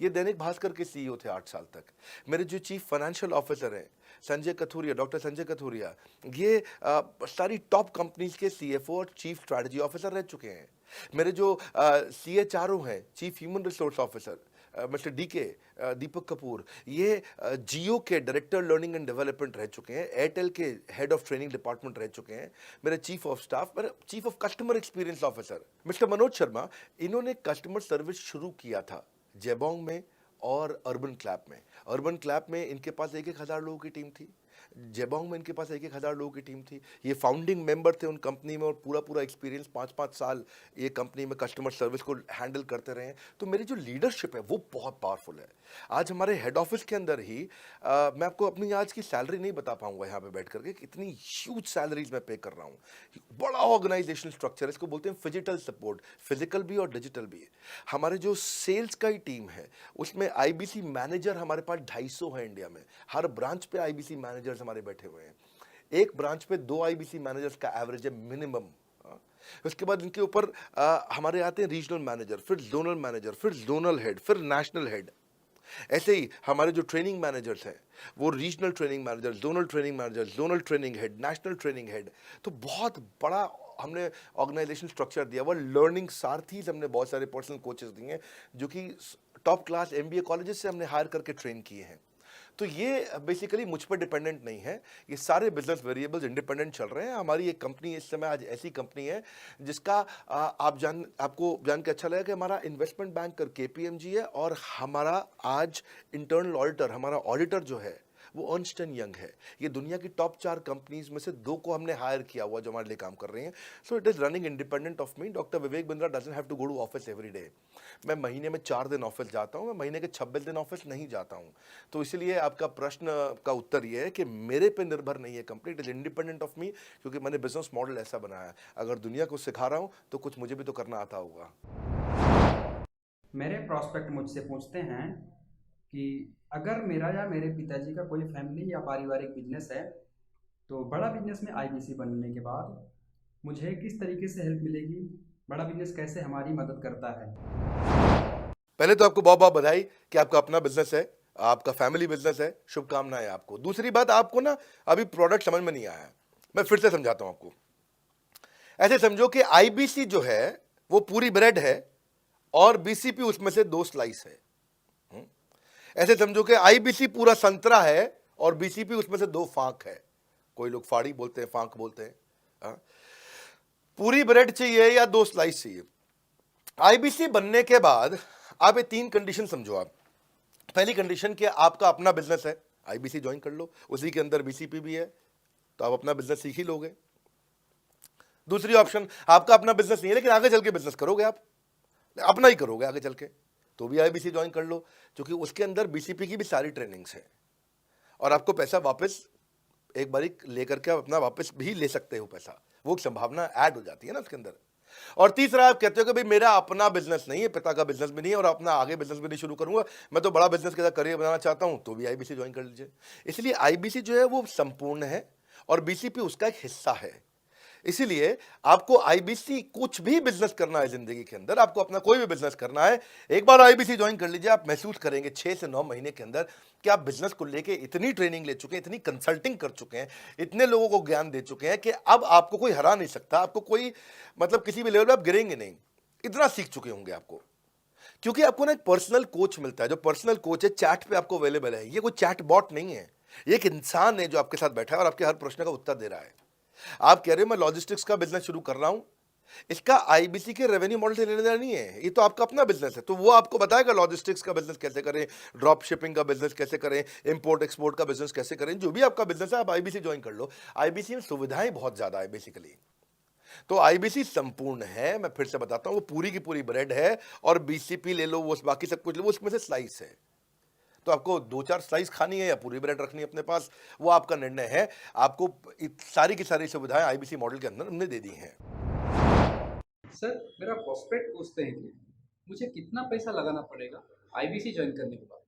ये दैनिक भास्कर के सीईओ थे 8 साल तक। मेरे जो चीफ फाइनेंशियल ऑफिसर हैं संजय कथुरिया, डॉक्टर संजय कथुरिया, ये सारी टॉप कंपनीज के सीएफओ और चीफ स्ट्रैटेजी ऑफिसर रह चुके हैं। मेरे जो सीएचआरओ हैं, chief human resource officer mister Deepak Kapoor, ये जियो के डायरेक्टर लर्निंग एंड डेवलपमेंट रह चुके हैं, एयरटेल के हेड ऑफ ट्रेनिंग डिपार्टमेंट रह चुके हैं। मेरे चीफ ऑफ स्टाफ, मेरे chief of customer experience officer mister Manoj Sharma, इन्होंने कस्टमर सर्विस शुरू किया था जेबोंग में और अर्बन क्लैप में। अर्बन क्लैप में इनके पास 1-1 हज़ार लोगों की टीम थी। जेबोंग में इनके पास 1,000 लोगों की टीम थी। ये फाउंडिंग मेंबर थे उन कंपनी में और पूरा पूरा एक्सपीरियंस 5-5 साल ये कंपनी में कस्टमर सर्विस को हैंडल करते रहे हैं। तो मेरी जो लीडरशिप है वो बहुत पावरफुल है। आज हमारे हेड ऑफिस के अंदर ही मैं आपको अपनी आज की सैलरी नहीं बता पाऊंगा यहाँ पे बैठ करके, कितनी ह्यूज सैलरीज मैं पे कर रहा हूँ। बड़ा ऑर्गेनाइजेशनल स्ट्रक्चर, इसको बोलते हैं फिजिकल सपोर्ट, फिजिकल भी और डिजिटल भी। हमारे जो सेल्स का ही टीम है उसमें आईबीसी मैनेजर हमारे पास 250 है इंडिया में। हर ब्रांच पे आईबीसी मैनेजर्स हमारे बैठे हुए हैं। एक ब्रांच पे 2 आईबीसी मैनेजर्स का एवरेज है मिनिमम। उसके बाद इनके ऊपर हमारे आते हैं रीजनल मैनेजर, फिर जोनल मैनेजर, फिर जोनल हेड, फिर नेशनल हेड। ऐसे ही हमारे जो ट्रेनिंग मैनेजर्स हैं वो regional training manager, zonal training manager, zonal training head, national training head. तो बहुत बड़ा हमने ऑर्गेनाइजेशन स्ट्रक्चर दिया हुआ। लर्निंग सारथीज हमने बहुत सारे पर्सनल कोचेस दिए हैं जो कि टॉप क्लास एमबीए कॉलेजेस से हमने हायर करके ट्रेन किए हैं। तो ये बेसिकली मुझ पर डिपेंडेंट नहीं है, ये सारे बिजनेस वेरिएबल्स इंडिपेंडेंट चल रहे हैं। हमारी एक कंपनी इस समय आज ऐसी कंपनी है जिसका आपको जान के अच्छा लगेगा कि हमारा इन्वेस्टमेंट बैंक केपीएमजी है और हमारा आज इंटरनल ऑडिटर, हमारा ऑडिटर जो है वो अर्नस्ट एंड यंग है। ये दुनिया की टॉप 4 कंपनीज में से 2 को हमने हायर किया हुआ जो हमारे लिए काम कर रही हैं। So it is running independent of me. Doctor Vivek Bindra doesn't have to go to office every day. मैं महीने में 4 दिन ऑफिस जाता हूँ, मैं महीने के 26 दिन ऑफिस नहीं जाता हूँ। तो इसलिए आपका प्रश्न का उत्तर ये है कि मेरे पे निर्भर नहीं है company, it is independent of मी, क्योंकि मैंने बिजनेस मॉडल ऐसा बनाया है। अगर दुनिया को सिखा रहा हूँ तो कुछ मुझे भी तो करना आता होगा। मेरे प्रॉस्पेक्ट मुझसे पूछते हैं कि अगर मेरा या मेरे पिताजी का कोई फैमिली या पारिवारिक बिजनेस है तो बड़ा बिजनेस में आईबीसी बनने के बाद मुझे किस तरीके से हेल्प मिलेगी, बड़ा बिजनेस कैसे हमारी मदद करता है। पहले तो आपको बहुत बहुत बधाई कि आपका अपना बिजनेस है, आपका फैमिली बिजनेस है, शुभकामनाएं आपको। दूसरी बात, आपको ना अभी प्रोडक्ट समझ में नहीं आया है, मैं फिर से समझाता हूं आपको। ऐसे समझो कि आईबीसी जो है वो पूरी ब्रेड है और बीसीपी उसमें से 2 स्लाइस है। ऐसे समझो कि आईबीसी पूरा संतरा है और बीसीपी उसमें से 2 फांक है। कोई लोग फाड़ी बोलते हैं, फांक बोलते हैं। पूरी ब्रेड चाहिए या 2 स्लाइस चाहिए। आईबीसी बनने के बाद आप ये 3 कंडीशन समझो। आप पहली कंडीशन कि आपका अपना बिजनेस है, आईबीसी ज्वाइन कर लो, उसी के अंदर बीसीपी भी है तो आप अपना बिजनेस सीख ही लोगे। दूसरी ऑप्शन, आपका अपना बिजनेस नहीं है लेकिन आगे चल के बिजनेस करोगे, आप अपना ही करोगे आगे चल के, तो भी आईबीसी ज्वाइन कर लो, क्योंकि उसके अंदर बीसीपी की भी सारी ट्रेनिंग्स है और आपको पैसा वापस एक बारी लेकर के आप अपना वापस भी ले सकते हो पैसा, वो संभावना ऐड हो जाती है ना उसके अंदर। और तीसरा, आप कहते हो कि भाई मेरा अपना बिजनेस नहीं है, पिता का बिजनेस भी नहीं है और अपना आगे बिजनेस भी नहीं शुरू करूंगा, मैं तो बड़ा बिजनेस के साथ करियर बनाना चाहता हूं, तो भी आईबीसी ज्वाइन कर लीजिए। इसलिए आईबीसी जो है वो संपूर्ण है और बीसीपी उसका एक हिस्सा है। इसीलिए आपको आईबीसी, कुछ भी बिजनेस करना है जिंदगी के अंदर, आपको अपना कोई भी बिजनेस करना है, एक बार आईबीसी ज्वाइन कर लीजिए। आप महसूस करेंगे 6 से 9 महीने के अंदर कि आप बिजनेस को लेके इतनी ट्रेनिंग ले चुके हैं, इतनी कंसल्टिंग कर चुके हैं, इतने लोगों को ज्ञान दे चुके हैं कि अब आपको कोई हरा नहीं सकता, आपको कोई मतलब किसी भी लेवल पे आप गिरेंगे नहीं, इतना सीख चुके होंगे आपको। क्योंकि आपको ना एक पर्सनल कोच मिलता है, जो पर्सनल कोच है चैट पे आपको अवेलेबल है। ये कोई चैट बॉट नहीं है, ये एक इंसान है जो आपके साथ बैठा है और आपके हर प्रश्न का उत्तर दे रहा है। आप कह रहे हो मैं लॉजिस्टिक्स का बिजनेस शुरू कर रहा हूं, इसका आईबीसी के रेवेन्यू मॉडल से लेने देना नहीं है, ये तो आपका अपना बिजनेस है, तो वो आपको बताएगा लॉजिस्टिक्स का बिजनेस कैसे करें, ड्रॉप शिपिंग का बिजनेस कैसे करें, इंपोर्ट एक्सपोर्ट का बिजनेस कैसे करें, जो भी आपका बिजनेस है आप आईबीसी ज्वाइन कर लो। आईबीसी में सुविधाएं बहुत ज्यादा है बेसिकली, तो आईबीसी संपूर्ण है। मैं फिर से बताता हूं, वो पूरी की पूरी ब्रेड है और बीसीपी ले लो, वो बाकी सब कुछ लो, वो उसमें से स्लाइस है। तो आपको 2-4 स्लाइस खानी है या पूरी ब्रेड रखनी है अपने पास, वो आपका निर्णय है। आपको सारी की सारी सुविधाएं आईबीसी मॉडल के अंदर हमने दे दी हैं। सर, मेरा प्रॉस्पेक्ट पूछते हैं कि मुझे कितना पैसा लगाना पड़ेगा आईबीसी ज्वाइन करने के बाद,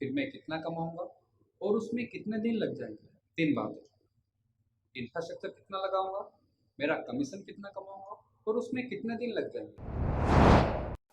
फिर मैं कितना कमाऊंगा और उसमें कितने दिन लग जाएंगे। 3 बातें, इंफ्रास्ट्रक्चर कितना लगाऊंगा, मेरा कमीशन कितना कमाऊंगा और उसमें कितने दिन लग जाएंगे।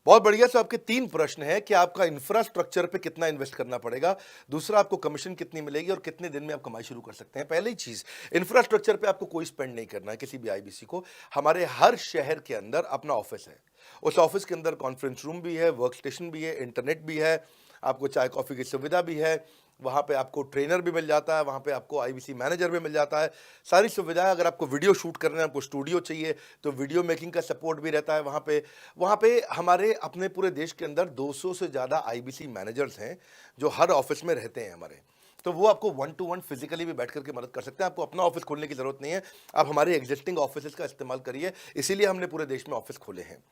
बहुत बढ़िया। तो आपके 3 प्रश्न हैं कि आपका इंफ्रास्ट्रक्चर पे कितना इन्वेस्ट करना पड़ेगा, दूसरा आपको कमीशन कितनी मिलेगी और कितने दिन में आप कमाई शुरू कर सकते हैं। पहली चीज, इंफ्रास्ट्रक्चर पे आपको कोई स्पेंड नहीं करना है किसी भी आईबीसी को। हमारे हर शहर के अंदर अपना ऑफिस है, उस ऑफिस के अंदर कॉन्फ्रेंस रूम भी है, वर्क स्टेशन भी है, इंटरनेट भी है, आपको चाय कॉफी की सुविधा भी है, वहाँ पे आपको ट्रेनर भी मिल जाता है, वहाँ पे आपको आईबीसी मैनेजर भी मिल जाता है, सारी सुविधाएं। अगर आपको वीडियो शूट करना है, आपको स्टूडियो चाहिए तो वीडियो मेकिंग का सपोर्ट भी रहता है वहाँ पे हमारे अपने पूरे देश के अंदर 200 से ज़्यादा आईबीसी मैनेजर्स हैं जो हर ऑफिस में रहते हैं हमारे। तो वो आपको 1-to-1 फिजिकली भी बैठ करके मदद कर सकते हैं। आपको अपना ऑफिस खोलने की जरूरत नहीं है, आप हमारे एग्जिस्टिंग ऑफिस का इस्तेमाल करिए, इसीलिए हमने पूरे देश में ऑफिस खोले हैं।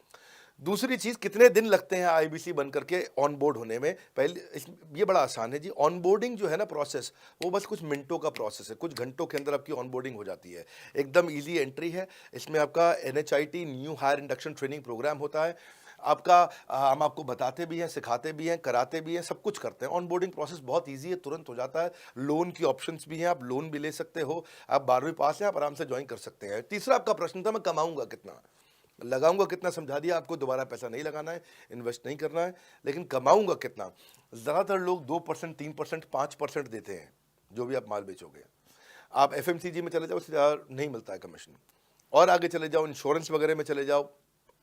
दूसरी चीज, कितने दिन लगते हैं आईबीसी बन करके ऑन बोर्ड होने में? ये बड़ा आसान है जी। ऑन बोर्डिंग जो है ना प्रोसेस, वो बस कुछ मिनटों का प्रोसेस है, कुछ घंटों के अंदर आपकी ऑन बोर्डिंग हो जाती है। एकदम इजी एंट्री है। इसमें आपका NHIT new hire induction training program होता है। आपका हम आपको बताते भी हैं, सिखाते भी हैं, कराते भी हैं, सब कुछ करते हैं। ऑन बोर्डिंग प्रोसेस बहुत ईजी है, तुरंत हो जाता है। लोन की ऑप्शंस भी हैं, आप लोन भी ले सकते हो। आप 12वीं पास हैं, आप आराम से ज्वाइन कर सकते हैं। तीसरा आपका प्रश्न था, मैं कमाऊंगा कितना, लगाऊंगा कितना, समझा दिया आपको। दोबारा पैसा नहीं लगाना है, इन्वेस्ट नहीं करना है, लेकिन कमाऊंगा कितना? ज़्यादातर लोग 2%, 3%, 5% देते हैं जो भी आप माल बेचोगे। आप FMCG में चले जाओ, उससे ज़्यादा नहीं मिलता है कमीशन। और आगे चले जाओ, इंश्योरेंस वगैरह में चले जाओ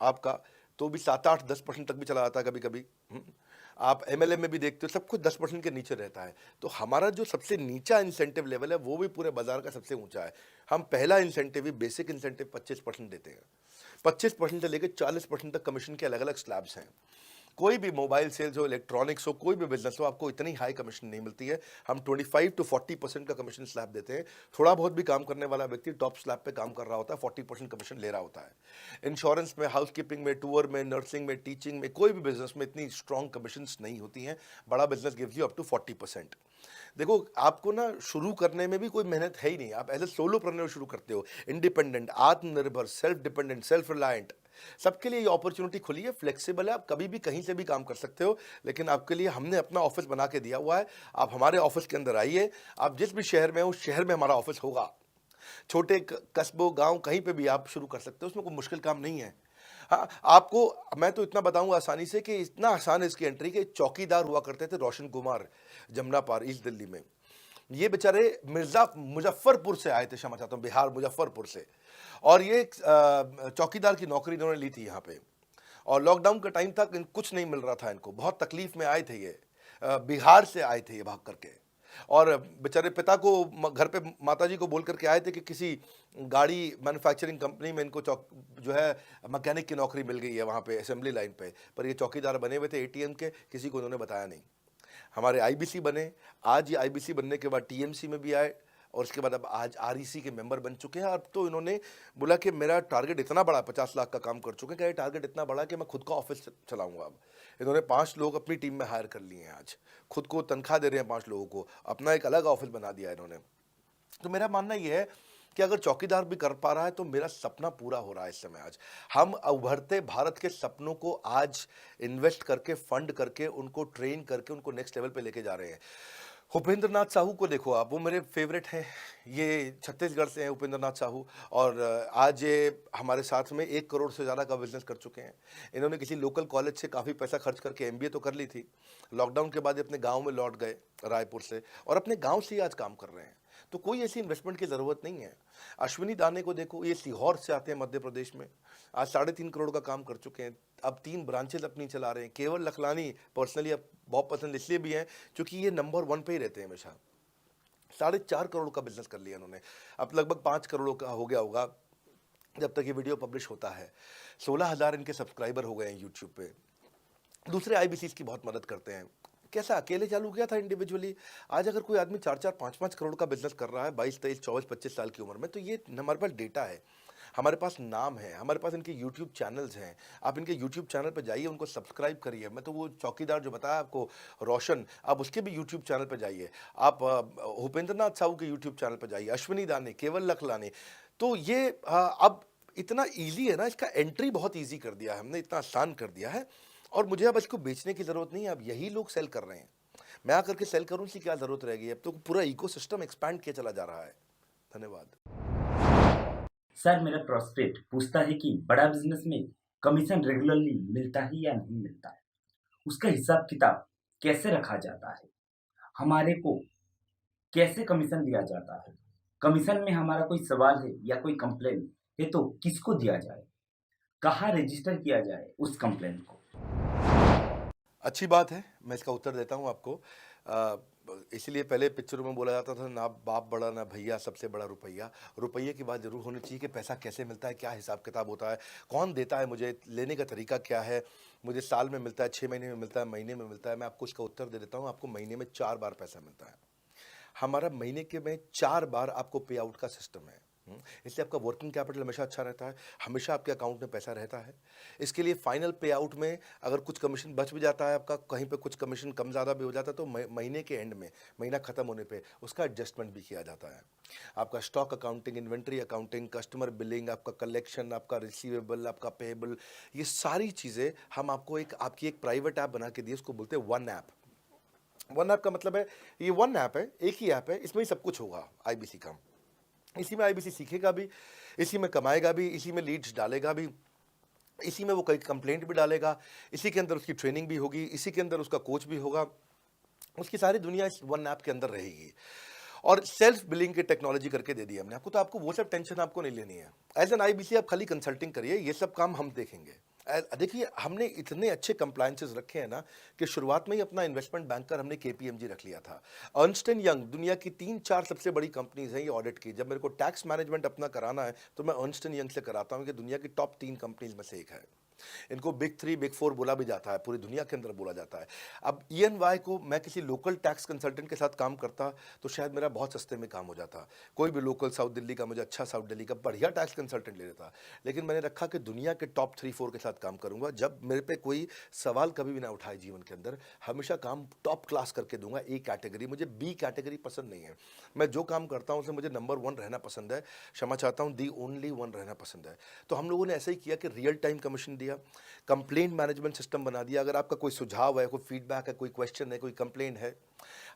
आपका, तो भी 7, 8, 10% तक भी चला जाता है कभी कभी। आप MLM में भी देखते हो, सब कुछ 10% के नीचे रहता है। तो हमारा जो सबसे नीचा इंसेंटिव लेवल है, वो भी पूरे बाजार का सबसे ऊंचा है। हम पहला इंसेंटिव ही, बेसिक इंसेंटिव 25% देते हैं। 25% से लेकर 40% तक कमीशन के अलग अलग स्लैब्स हैं। कोई भी मोबाइल सेल्स हो, इलेक्ट्रॉनिक्स हो, कोई भी बिजनेस हो, आपको इतनी हाई कमीशन नहीं मिलती है। हम 25 to 40% का कमीशन स्लैब देते हैं। थोड़ा बहुत भी काम करने वाला व्यक्ति टॉप स्लैब पे काम कर रहा होता है, 40% कमीशन ले रहा होता है। इंश्योरेंस में, हाउसकीपिंग में, टूर में, नर्सिंग में, टीचिंग में, कोई भी बिजनेस में इतनी स्ट्रॉन्ग कमीशंस नहीं होती हैं। बड़ा business gives you up to 40%। देखो, आपको ना शुरू करने में भी कोई मेहनत है ही नहीं। आप एज ए सोलोप्रेन्योर शुरू करते हो, इंडिपेंडेंट, आत्मनिर्भर, सेल्फ डिपेंडेंट, सेल्फ रिलायंट। सबके लिए ये अपॉर्चुनिटी खुली है, फ्लेक्सिबल है, आप कभी भी कहीं से भी काम कर सकते हो। लेकिन आपके लिए हमने अपना ऑफिस बना के दिया हुआ है। आप हमारे ऑफिस के अंदर आइए, आप जिस भी शहर में हो, उस शहर में हमारा ऑफिस होगा। छोटे कस्बों, गांव, कहीं पे भी आप शुरू कर सकते हो, उसमें कोई मुश्किल काम नहीं है। हाँ, आपको मैं तो इतना बताऊंगा आसानी से कि इतना आसान है इसकी एंट्री कि चौकीदार हुआ करते थे रोशन कुमार, जमुना पार, ईस्ट दिल्ली में। ये बेचारे मुजफ्फरपुर से आए थे, क्षमा चाहता हूँ, बिहार, मुजफ्फरपुर से। और ये चौकीदार की नौकरी इन्होंने ली थी यहाँ पे। और लॉकडाउन का टाइम था, कुछ नहीं मिल रहा था इनको, बहुत तकलीफ में आए थे ये। बिहार से आए थे ये भाग करके। और बेचारे पिता को घर पे माताजी को बोल करके आए थे कि किसी गाड़ी मैन्युफैक्चरिंग कंपनी में इनको जो है मैकेनिक की नौकरी मिल गई है वहाँ पे असेंबली लाइन पे। पर ये चौकीदार बने हुए थे ATM के, किसी को उन्होंने बताया नहीं। हमारे IBC बने, आज ये IBC बनने के बाद TMC में भी आए, और उसके बाद अब आज REC के मेंबर बन चुके हैं। अब तो इन्होंने बोला कि मेरा टारगेट इतना बड़ा, 50 लाख का काम कर चुके हैं, कि टारगेट इतना बड़ा कि मैं खुद का ऑफिस चलाऊंगा। अब इन्होंने 5 लोग अपनी टीम में हायर कर लिए हैं, आज खुद को तनख्वाह दे रहे हैं 5 लोगों को, अपना एक अलग ऑफिस बना दिया इन्होंने। तो मेरा मानना यह है कि अगर चौकीदार भी कर पा रहा है तो मेरा सपना पूरा हो रहा है इस समय। आज हम उभरते भारत के सपनों को आज इन्वेस्ट करके, फंड करके, उनको ट्रेन करके, उनको नेक्स्ट लेवल पे लेके जा रहे हैं। उपेंद्र नाथ साहू को देखो आप, वो मेरे फेवरेट हैं। ये छत्तीसगढ़ से हैं उपेंद्र नाथ साहू, और आज ये हमारे साथ में 1 करोड़ से ज़्यादा का बिजनेस कर चुके हैं। इन्होंने किसी लोकल कॉलेज से काफ़ी पैसा खर्च करके MBA तो कर ली थी। लॉकडाउन के बाद ये अपने गांव में लौट गए, रायपुर से, और अपने गांव से ही आज काम कर रहे हैं। तो कोई ऐसी इन्वेस्टमेंट की ज़रूरत नहीं है। अश्विनी दाने को देखो, ये सीहोर से आते हैं, मध्य प्रदेश में, आज 3.5 करोड़ का काम कर चुके हैं। अब 3 ब्रांचेज अपनी चला रहे हैं। केवल लखलानी पर्सनली अब बहुत पसंद इसलिए भी हैं क्योंकि ये नंबर 1 पे ही रहते हैं हमेशा। 4.5 करोड़ का बिजनेस कर लिया इन्होंने। अब लगभग 5 करोड़ का हो गया होगा जब तक ये वीडियो पब्लिश होता है। 16,000 इनके सब्सक्राइबर हो गए हैं यूट्यूब पे। दूसरे IBCs की बहुत मदद करते हैं। कैसा अकेले चालू किया था इंडिविजुअली, आज अगर कोई आदमी 4-4, 5-5 करोड़ का बिजनेस कर रहा है 22, 23, 24, 25 साल की उम्र में, तो ये हमारे पास डेटा है, हमारे पास नाम है, हमारे पास इनके YouTube चैनल्स हैं। आप इनके YouTube चैनल पर जाइए, उनको सब्सक्राइब करिए। मैं तो वो चौकीदार जो बताया आपको, रोशन, आप उसके भी YouTube चैनल पर जाइए। आप भूपेंद्र नाथ साहू के YouTube चैनल पर जाइए, अश्विनी दाने, केवल लखलानी। तो ये अब इतना ईजी है ना, इसका एंट्री बहुत ईजी कर दिया है हमने, इतना आसान कर दिया है। और मुझे अब इसको बेचने की ज़रूरत नहीं है, अब यही लोग सेल कर रहे हैं। मैं आकर के सेल करूँ, इसकी क्या ज़रूरत रहेगी? अब तो पूरा इकोसिस्टम एक्सपैंड किया चला जा रहा है। धन्यवाद। सर, मेरा प्रोस्पेक्ट पूछता है कि बड़ा बिजनेस में कमीशन रेगुलरली मिलता है या नहीं मिलता है, उसका हिसाब किताब कैसे रखा जाता है, हमारे को कैसे कमीशन दिया जाता है, कमीशन में हमारा कोई सवाल है या कोई कंप्लेन है तो किसको दिया जाए, कहाँ रजिस्टर किया जाए उस कंप्लेन को। अच्छी बात है, मैं इसका उत्तर देता हूँ आपको। इसलिए पहले पिक्चरों में बोला जाता था, ना बाप बड़ा ना भैया, सबसे बड़ा रुपया। रुपये की बात जरूर होनी चाहिए कि पैसा कैसे मिलता है, क्या हिसाब किताब होता है, कौन देता है, मुझे लेने का तरीका क्या है, मुझे साल में मिलता है, 6 महीने में मिलता है, महीने में मिलता है। मैं आपको इसका उत्तर दे देता हूँ। आपको महीने में 4 बार पैसा मिलता है। हमारा महीने के में 4 बार आपको पे आउट का सिस्टम है। इसलिए आपका वर्किंग कैपिटल हमेशा अच्छा रहता है, हमेशा आपके अकाउंट में पैसा रहता है। इसके लिए फाइनल पे आउट में अगर कुछ कमीशन बच भी जाता है आपका, कहीं पे कुछ कमीशन कम ज़्यादा भी हो जाता है, तो महीने के एंड में, महीना ख़त्म होने पे उसका एडजस्टमेंट भी किया जाता है। आपका stock accounting, inventory accounting, customer billing, आपका कलेक्शन, आपका रिसीवेबल, आपका पेएबल, ये सारी चीज़ें हम आपको आपकी एक प्राइवेट ऐप बना के दिए, उसको बोलते हैं वन ऐप। वन ऐप का मतलब है, ये वन ऐप है, एक ही ऐप है, इसमें ही सब कुछ होगा आईबीसी का। इसी में आईबीसी सीखेगा भी, इसी में कमाएगा भी, इसी में लीड्स डालेगा भी, इसी में वो कई कंप्लेंट भी डालेगा, इसी के अंदर उसकी ट्रेनिंग भी होगी, इसी के अंदर उसका कोच भी होगा, उसकी सारी दुनिया इस वन ऐप के अंदर रहेगी। और सेल्फ बिलिंग की टेक्नोलॉजी करके दे दी हमने आपको, तो आपको वो सब टेंशन आपको नहीं लेनी है। एज एन आईबीसी आप खाली कंसल्टिंग करिए, ये सब काम हम देखेंगे। देखिए, हमने इतने अच्छे कंप्लायंसेस रखे हैं ना कि शुरुआत में ही अपना इन्वेस्टमेंट बैंकर हमने केपीएमजी रख लिया था। अर्नस्ट एंड यंग दुनिया की 3-4 सबसे बड़ी कंपनीज हैं ये ऑडिट की। जब मेरे को टैक्स मैनेजमेंट अपना कराना है तो मैं अर्नस्ट एंड यंग से कराता हूँ, कि दुनिया की टॉप 3 कंपनीज में से एक है। इनको बिग 3, बिग 4 बोला भी जाता है, पूरी दुनिया के अंदर बोला जाता है। अब EY को मैं किसी लोकल टैक्स कंसल्टेंट के साथ काम करता तो शायद मेरा बहुत सस्ते में काम हो जाता। कोई भी लोकल साउथ दिल्ली का, मुझे अच्छा साउथ दिल्ली का बढ़िया टैक्स कंसल्टेंट ले लेता। लेकिन मैंने रखा कि दुनिया के टॉप 3-4 के साथ काम करूंगा। जब मेरे पे कोई सवाल कभी भी ना उठाए जीवन के अंदर, हमेशा काम टॉप क्लास करके दूंगा। ए कैटेगरी, मुझे बी कैटेगरी पसंद नहीं है। मैं जो काम करता हूँ उसमें मुझे नंबर 1 रहना पसंद है, क्षमा चाहता हूँ, दी ओनली 1 रहना पसंद है। तो हम लोगों ने ऐसा ही किया कि रियल टाइम कमीशन दिया, कंप्लेंट मैनेजमेंट सिस्टम बना दिया। अगर आपका कोई सुझाव है, कोई फीडबैक है, कोई क्वेश्चन है, कोई कंप्लेंट है,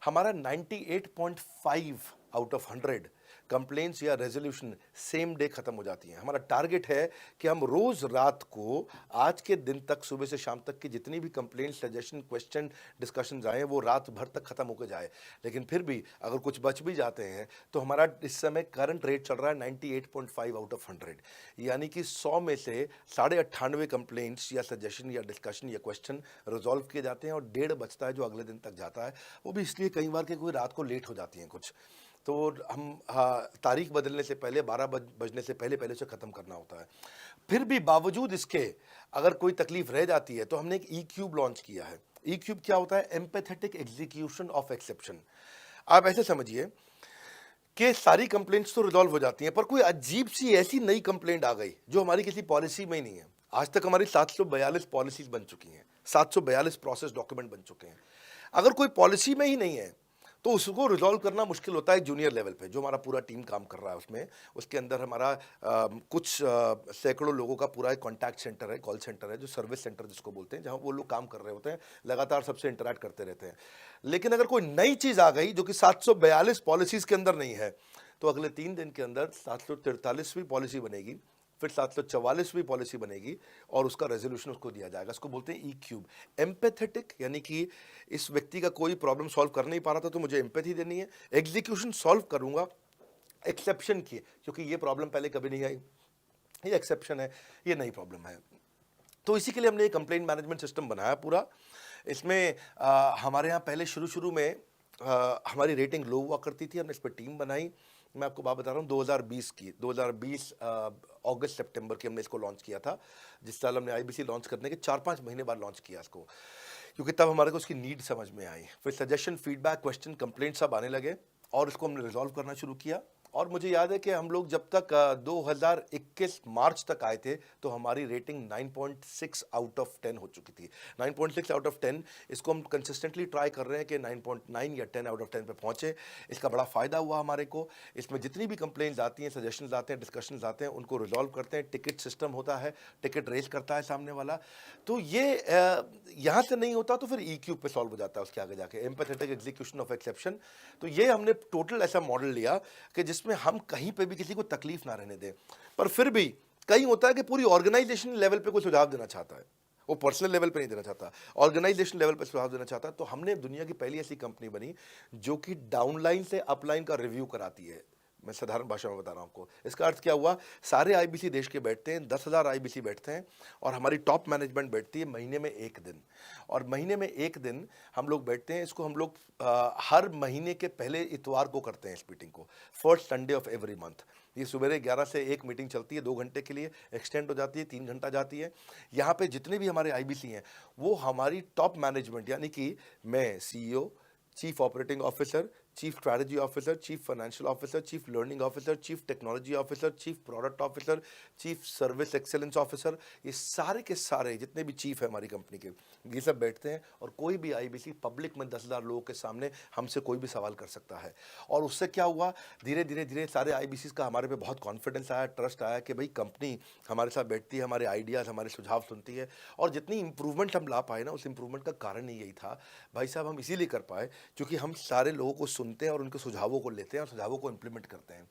हमारा 98.5 आउट ऑफ 100 कंप्लेंट्स या रेजोल्यूशन सेम डे खत्म हो जाती हैं। हमारा टारगेट है कि हम रोज रात को, आज के दिन तक, सुबह से शाम तक की जितनी भी कंप्लेंट, सजेशन, क्वेश्चन, डिस्कशंस आए वो रात भर तक खत्म होकर जाए। लेकिन फिर भी अगर कुछ बच भी जाते हैं तो हमारा इस समय करंट रेट चल रहा है 98.5 आउट ऑफ 100, यानी कि 100 में से 98.5 कंप्लेंट्स या सजेशन या डिस्कशन या क्वेश्चन रिजॉल्व किए जाते हैं, और 1.5 बचता है जो अगले दिन तक जाता है। वो भी इसलिए कई बार कि कोई रात को लेट हो जाती हैं कुछ, तो हम तारीख बदलने से पहले, 12 बजने से पहले पहले से ख़त्म करना होता है। फिर भी बावजूद इसके अगर कोई तकलीफ रह जाती है तो हमने एक E-क्यूब लॉन्च किया है। E-क्यूब क्या होता है? Empathetic execution of exception. आप ऐसे समझिए कि सारी कंप्लेंट्स तो रिजॉल्व हो जाती हैं, पर कोई अजीब सी ऐसी नई कंप्लेंट आ गई जो हमारी किसी पॉलिसी में ही नहीं है। आज तक हमारी 742 पॉलिसीज बन चुकी हैं, 742 प्रोसेस डॉक्यूमेंट बन चुके हैं। अगर कोई पॉलिसी में ही नहीं है तो उसको रिजॉल्व करना मुश्किल होता है जूनियर लेवल पे, जो हमारा पूरा टीम काम कर रहा है उसमें। उसके अंदर हमारा कुछ सैकड़ों लोगों का पूरा एक कॉन्टैक्ट सेंटर है, कॉल सेंटर है, जो सर्विस सेंटर जिसको बोलते हैं, जहाँ वो लोग काम कर रहे होते हैं, लगातार सबसे इंटरैक्ट करते रहते हैं। लेकिन अगर कोई नई चीज़ आ गई जो कि 742 पॉलिसीज़ के अंदर नहीं है, तो अगले 3 दिन के अंदर 743वीं पॉलिसी बनेगी, फिर 744वीं पॉलिसी बनेगी, और उसका रेजोल्यूशन उसको दिया जाएगा। इसको बोलते हैं E-क्यूब। एम्पैथेटिक, यानी कि इस व्यक्ति का कोई प्रॉब्लम सॉल्व कर नहीं पा रहा था तो मुझे एम्पैथी देनी है। एग्जीक्यूशन सॉल्व करूंगा एक्सेप्शन की, क्योंकि ये प्रॉब्लम पहले कभी नहीं आई, ये एक्सेप्शन है, ये नई प्रॉब्लम है। तो इसी के लिए हमने एक कंप्लेंट मैनेजमेंट सिस्टम बनाया पूरा। इसमें हमारे यहाँ पहले शुरू में हमारी रेटिंग लो हुआ करती थी, हमने इस पर टीम बनाई। मैं आपको बात बता रहा हूँ 2020 अगस्त सितंबर की हमने इसको लॉन्च किया था। जिस साल हमने आईबीसी लॉन्च करने के 4-5 महीने बाद लॉन्च किया इसको, क्योंकि तब हमारे को उसकी नीड समझ में आई। फिर सजेशन, फीडबैक, क्वेश्चन, कंप्लेंट सब आने लगे, और इसको हमने रिजॉल्व करना शुरू किया। और मुझे याद है कि हम लोग जब तक 2021 मार्च तक आए थे तो हमारी रेटिंग 9.6 आउट ऑफ 10 हो चुकी थी। 9.6 आउट ऑफ 10, इसको हम कंसिस्टेंटली ट्राई कर रहे हैं कि 9.9 या 10 आउट ऑफ 10 पे पहुंचे। इसका बड़ा फ़ायदा हुआ हमारे को। इसमें जितनी भी कंप्लेंट्स आती हैं, सजेशंस आते हैं, डिस्कशंस आते हैं, उनको रिजॉल्व करते हैं। टिकट सिस्टम होता है, टिकट रेज करता है सामने वाला। तो ये यहाँ से नहीं होता तो फिर E-क्यूब पे सॉल्व हो जाता है उसके आगे जाके, एम्पैथेटिक एग्जीक्यूशन ऑफ एक्सेप्शन। तो ये हमने टोटल ऐसा मॉडल लिया कि जिसमें हम कहीं पे भी किसी को तकलीफ ना रहने दें। पर फिर भी कहीं होता है कि पूरी ऑर्गेनाइजेशन लेवल पे कोई सुझाव देना चाहता है, वो पर्सनल लेवल पे नहीं देना चाहता, ऑर्गेनाइजेशन लेवल पे सुझाव देना चाहता है। तो हमने दुनिया की पहली ऐसी कंपनी बनी जो कि डाउनलाइन से अपलाइन का रिव्यू कराती है। मैं साधारण भाषा में बता रहा हूँ आपको। इसका अर्थ क्या हुआ? सारे आईबीसी देश के बैठते हैं, 10,000 आईबीसी बैठते हैं, और हमारी टॉप मैनेजमेंट बैठती है महीने में 1 दिन। और महीने में 1 दिन हम लोग बैठते हैं। इसको हम लोग हर महीने के पहले इतवार को करते हैं इस मीटिंग को, first Sunday off every month. ये सुबह 11 से 1 मीटिंग चलती है, 2 घंटे के लिए एक्सटेंड हो जाती है, 3 घंटा जाती है। यहाँ पे जितने भी हमारे आईबीसी हैं वो हमारी टॉप मैनेजमेंट, यानी कि मैं CEO, chief operating officer, chief strategy officer, chief financial officer, chief learning officer, chief technology officer, chief product officer, chief service excellence officer, ये सारे के सारे जितने भी चीफ है हमारी कंपनी के, ये सब बैठते हैं और कोई भी आईबीसी पब्लिक में 10,000 लोगों के सामने हमसे कोई भी सवाल कर सकता है। और उससे क्या हुआ, धीरे धीरे धीरे सारे आईबीसी का हमारे पे बहुत कॉन्फिडेंस आया, ट्रस्ट आया कि भाई कंपनी हमारे साथ बैठती है, हमारे आइडियाज़, हमारे सुझाव सुनती है। और जितनी इंप्रूवमेंट हम ला पाए ना, उस इंप्रूवमेंट का कारण ही यही था भाई साहब, हम इसीलिए कर पाए क्योंकि हम सारे लोगों को सुनते हैं और उनके सुझावों को लेते हैं और सुझावों को इम्प्लीमेंट करते हैं।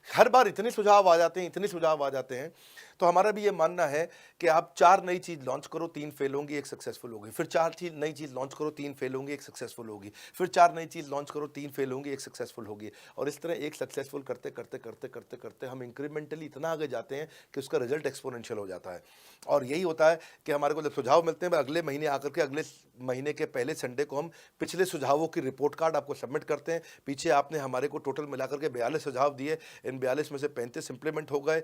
हर बार इतने सुझाव आ जाते हैं, इतने सुझाव आ जाते हैं, तो हमारा भी ये मानना है कि आप 4 नई चीज़ लॉन्च करो, 3 फेल होंगी, 1 सक्सेसफुल होगी, फिर 4 नई चीज़ लॉन्च करो, 3 फेल होंगी, 1 सक्सेसफुल होगी, फिर 4 नई चीज़ लॉन्च करो, 3 फेल होंगी, 1 सक्सेसफुल होगी। और इस तरह एक सक्सेसफुल करते करते करते करते करते हम इंक्रीमेंटली इतना आगे जाते हैं कि उसका रिजल्ट एक्सपोनेंशियल हो जाता है। और यही होता है कि हमारे को जब सुझाव मिलते हैं, अगले महीने आकर के अगले महीने के पहले संडे को हम पिछले सुझावों की रिपोर्ट कार्ड आपको सबमिट करते हैं। पीछे आपने हमारे को टोटल मिलाकर के 42 सुझाव दिए, इन 42 में से 35 इंप्लीमेंट हो गए,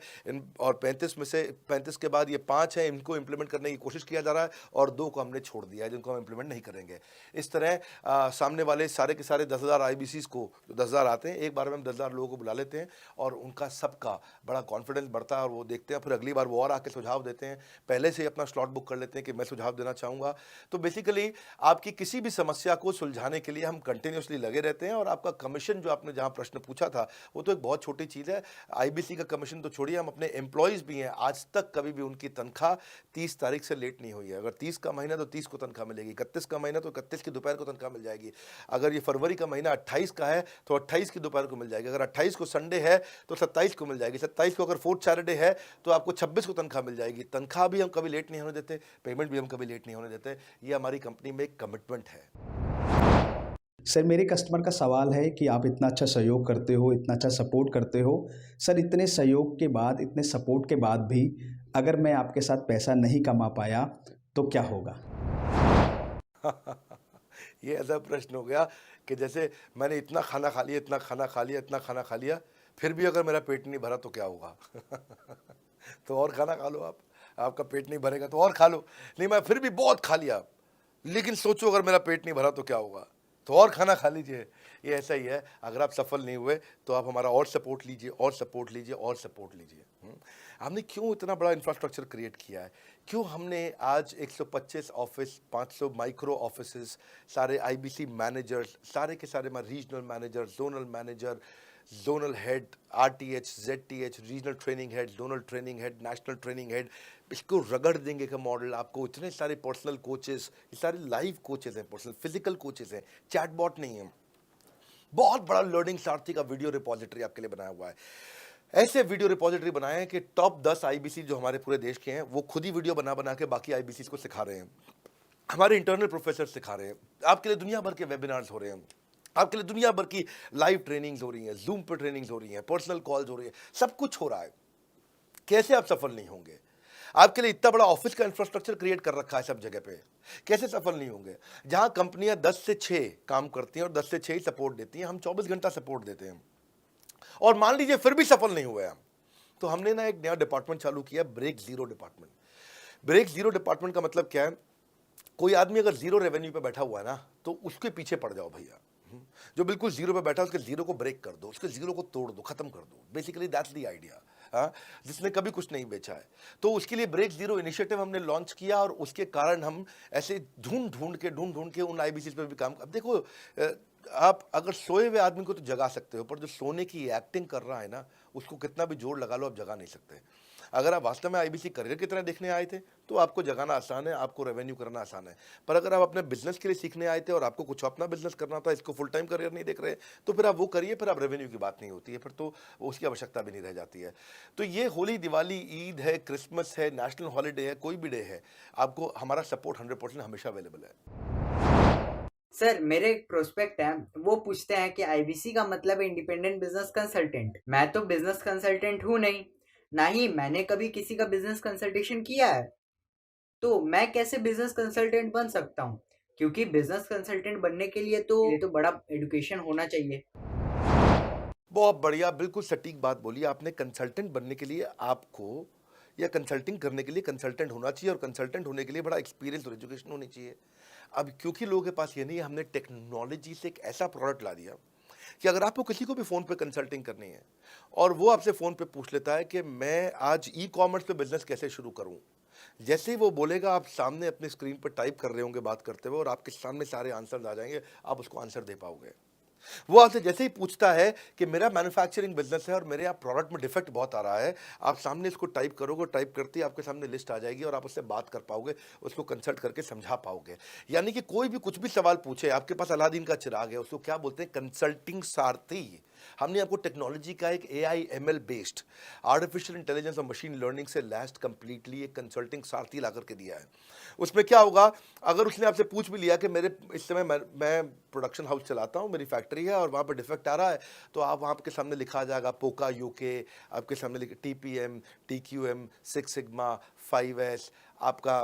और 35 में से 35 के बाद ये 5 हैं, इनको इंप्लीमेंट करने की कोशिश किया जा रहा है और 2 को हमने छोड़ दिया है जिनको हम इंप्लीमेंट नहीं करेंगे। इस तरह सामने वाले सारे के सारे 10,000 आईबीसीज को, जो 10,000 आते हैं, एक बार में हम 10,000 लोगों को बुला लेते हैं और उनका सबका बड़ा कॉन्फिडेंस बढ़ता है और वो देखते हैं, फिर अगली बार वो और आके सुझाव देते हैं, पहले से ही अपना स्लॉट बुक कर लेते हैं कि मैं सुझाव देना चाहूँगा। तो बेसिकली आपकी किसी भी समस्या को सुलझाने के लिए हम कंटिन्यूसली लगे रहते हैं। और आपका कमीशन, जो आपने जहाँ प्रश्न पूछा था, वो तो एक बहुत छोटी चीज़ है। आईबीसी का कमीशन तो छोड़िए, हम अपने एम्प्लॉयज़ भी हैं, आज तक कभी भी उनकी तनख्वाह 30 तारीख से लेट नहीं हुई है। अगर 30 का महीना तो 30 को तनख्वाह मिलेगी, 31 का महीना तो 31 की दोपहर को तनख्वाह मिल जाएगी। अगर ये फरवरी का महीना 28 का है तो 28 की दोपहर को मिल जाएगी। अगर 28 को संडे है तो 27 को मिल जाएगी। 27 को अगर फोर्थ सैटरडे है तो आपको 26 को तनख्वाह मिल जाएगी। तनख्वाह भी हम कभी लेट नहीं होने देते, पेमेंट भी हम कभी लेट नहीं होने देते। ये हमारी कंपनी में एक कमिटमेंट है। सर, मेरे कस्टमर का सवाल है कि आप इतना अच्छा सहयोग करते हो, इतना अच्छा सपोर्ट करते हो, सर इतने सहयोग के बाद, इतने सपोर्ट के बाद भी अगर मैं आपके साथ पैसा नहीं कमा पाया तो क्या होगा? ये ऐसा प्रश्न हो गया कि जैसे मैंने इतना खाना खा लिया, इतना खाना खा लिया, इतना खाना खा लिया, फिर भी अगर मेरा पेट नहीं भरा तो क्या होगा? तो और खाना खा लो आप, आपका पेट नहीं भरेगा तो और खा लो। नहीं, मैं फिर भी बहुत खा लिया, लेकिन सोचो अगर मेरा पेट नहीं भरा तो क्या होगा? तो और खाना खा लीजिए। ये ऐसा ही है, अगर आप सफल नहीं हुए तो आप हमारा और सपोर्ट लीजिए, और सपोर्ट लीजिए, और सपोर्ट लीजिए। हमने क्यों इतना बड़ा इंफ्रास्ट्रक्चर क्रिएट किया है? क्यों हमने आज 125 ऑफिस, 500 माइक्रो ऑफिसेस, सारे आईबीसी मैनेजर्स, सारे के सारे regional manager, zonal manager, zonal head, RTH, ZTH, regional training head, zonal training head, national training head, इसको रगड़ देंगे का मॉडल आपको। इतने सारे पर्सनल कोचेस, ये सारे लाइव कोचेस हैं, पर्सनल फिजिकल कोचेस हैं, चैटबॉट नहीं है। बहुत बड़ा लर्निंग सारथी का वीडियो रिपोजिटरी आपके लिए बनाया हुआ है। ऐसे वीडियो रिपोजिटरी बनाए हैं कि टॉप 10 आईबीसी जो हमारे पूरे देश के हैं, वो खुद ही वीडियो बना बना के बाकी आईबीसी को सिखा रहे हैं। हमारे इंटरनल प्रोफेसर सिखा रहे हैं, आपके लिए दुनिया भर के वेबिनार्स हो रहे हैं, आपके लिए दुनिया भर की लाइव ट्रेनिंग्स हो रही हैं, जूम पर ट्रेनिंग्स हो रही हैं, पर्सनल कॉल्स हो रही है, सब कुछ हो रहा है। कैसे आप सफल नहीं होंगे? आपके लिए इतना बड़ा ऑफिस का इंफ्रास्ट्रक्चर क्रिएट कर रखा है सब जगह पे, कैसे सफल नहीं होंगे? जहां कंपनियां 10 से 6 काम करती हैं और 10 से 6 ही सपोर्ट देती हैं, हम 24 घंटा सपोर्ट देते हैं। और मान लीजिए फिर भी सफल नहीं हुए हम, तो हमने ना एक नया डिपार्टमेंट चालू किया, break zero department. Break zero department का मतलब क्या है? कोई आदमी अगर जीरो रेवेन्यू पे बैठा हुआ है ना, तो उसके पीछे पड़ जाओ भैया। जो बिल्कुल जीरो पे बैठा है, उसके जीरो को ब्रेक कर दो, उसके जीरो को तोड़ दो, खत्म कर दो। Basically that's the idea. हाँ, जिसने कभी कुछ नहीं बेचा है, तो उसके लिए ब्रेक जीरो इनिशिएटिव हमने लॉन्च किया। और उसके कारण हम ऐसे ढूंढ ढूंढ के उन आईबीसी पे भी काम। अब देखो, आप अगर सोए हुए आदमी को तो जगा सकते हो, पर जो सोने की एक्टिंग कर रहा है ना, उसको कितना भी जोर लगा लो, आप जगा नहीं सकते। अगर आप वास्तव में आईबीसी करियर की तरह देखने आए थे तो आपको जगाना आसान है, आपको रेवेन्यू करना आसान है। पर अगर आप अपने बिजनेस के लिए सीखने आए थे और आपको कुछ अपना बिजनेस करना था, इसको फुल टाइम करियर नहीं देख रहे, तो फिर आप वो करिए, फिर आप रेवेन्यू की बात नहीं होती है, फिर तो उसकी आवश्यकता भी नहीं रह जाती है। तो ये होली, दिवाली, ईद है, क्रिसमस है, नेशनल हॉलीडे है, कोई भी डे है, आपको हमारा सपोर्ट 100% हमेशा अवेलेबल है। सर, मेरे एक प्रोस्पेक्ट है, वो पूछते हैं कि आईबीसी का मतलब है इंडिपेंडेंट बिजनेस कंसल्टेंट। मैं तो बिजनेस कंसल्टेंट हूँ नहीं, ना ही मैंने कभी किसी का बिजनेस कंसल्टेशन किया है, तो मैं कैसे बिजनेस कंसल्टेंट बन सकता हूँ? क्योंकि बिजनेस कंसल्टेंट बनने के लिए तो बड़ा एजुकेशन होना चाहिए। बहुत बढ़िया, बिल्कुल सटीक बात बोली आपने। कंसल्टेंट बनने के लिए आपको, या कंसल्टिंग करने के लिए कंसल्टेंट होना चाहिए, और कंसल्टेंट होने के लिए बड़ा एक्सपीरियंस और एजुकेशन होनी चाहिए। अब क्योंकि लोगों के पास ये नहीं है, हमने टेक्नोलॉजी से एक ऐसा प्रोडक्ट ला दिया कि अगर आपको किसी को भी फ़ोन पे कंसल्टिंग करनी है और वो आपसे फ़ोन पे पूछ लेता है कि मैं आज ई-कॉमर्स पे बिज़नेस कैसे शुरू करूँ, जैसे ही वो बोलेगा आप सामने अपनी स्क्रीन पर टाइप कर रहे होंगे बात करते हुए और आपके सामने सारे आंसर्स आ जाएंगे, आप उसको आंसर दे पाओगे। वो आपसे जैसे ही पूछता है कि मेरा मैन्युफैक्चरिंग बिजनेस है और मेरे यहाँ प्रोडक्ट में डिफेक्ट बहुत आ रहा है, आप सामने इसको टाइप करोगे, टाइप करते ही आपके सामने लिस्ट आ जाएगी और आप उससे बात कर पाओगे, उसको कंसल्ट करके समझा पाओगे। यानी कि कोई भी कुछ भी सवाल पूछे, आपके पास अलादीन का चिराग है, उसको क्या बोलते हैं, कंसल्टिंग सारथी। हमने आपको टेक्नोलॉजी का एक AI ML based artificial intelligence और मशीन लर्निंग से लैस्ड कंप्लीटली एक कंसल्टिंग सारथी ला करके दिया है। उसमें क्या होगा, अगर उसने आपसे पूछ भी लिया कि मेरे इस समय मैं प्रोडक्शन हाउस चलाता हूँ, मेरी फैक्ट्री है और वहाँ पर डिफेक्ट आ रहा है, तो आप वहाँ के सामने लिखा आ जाएगा पोका UK, आपके सामने TPM, TQM, 6 सिग्मा, 5S, आपका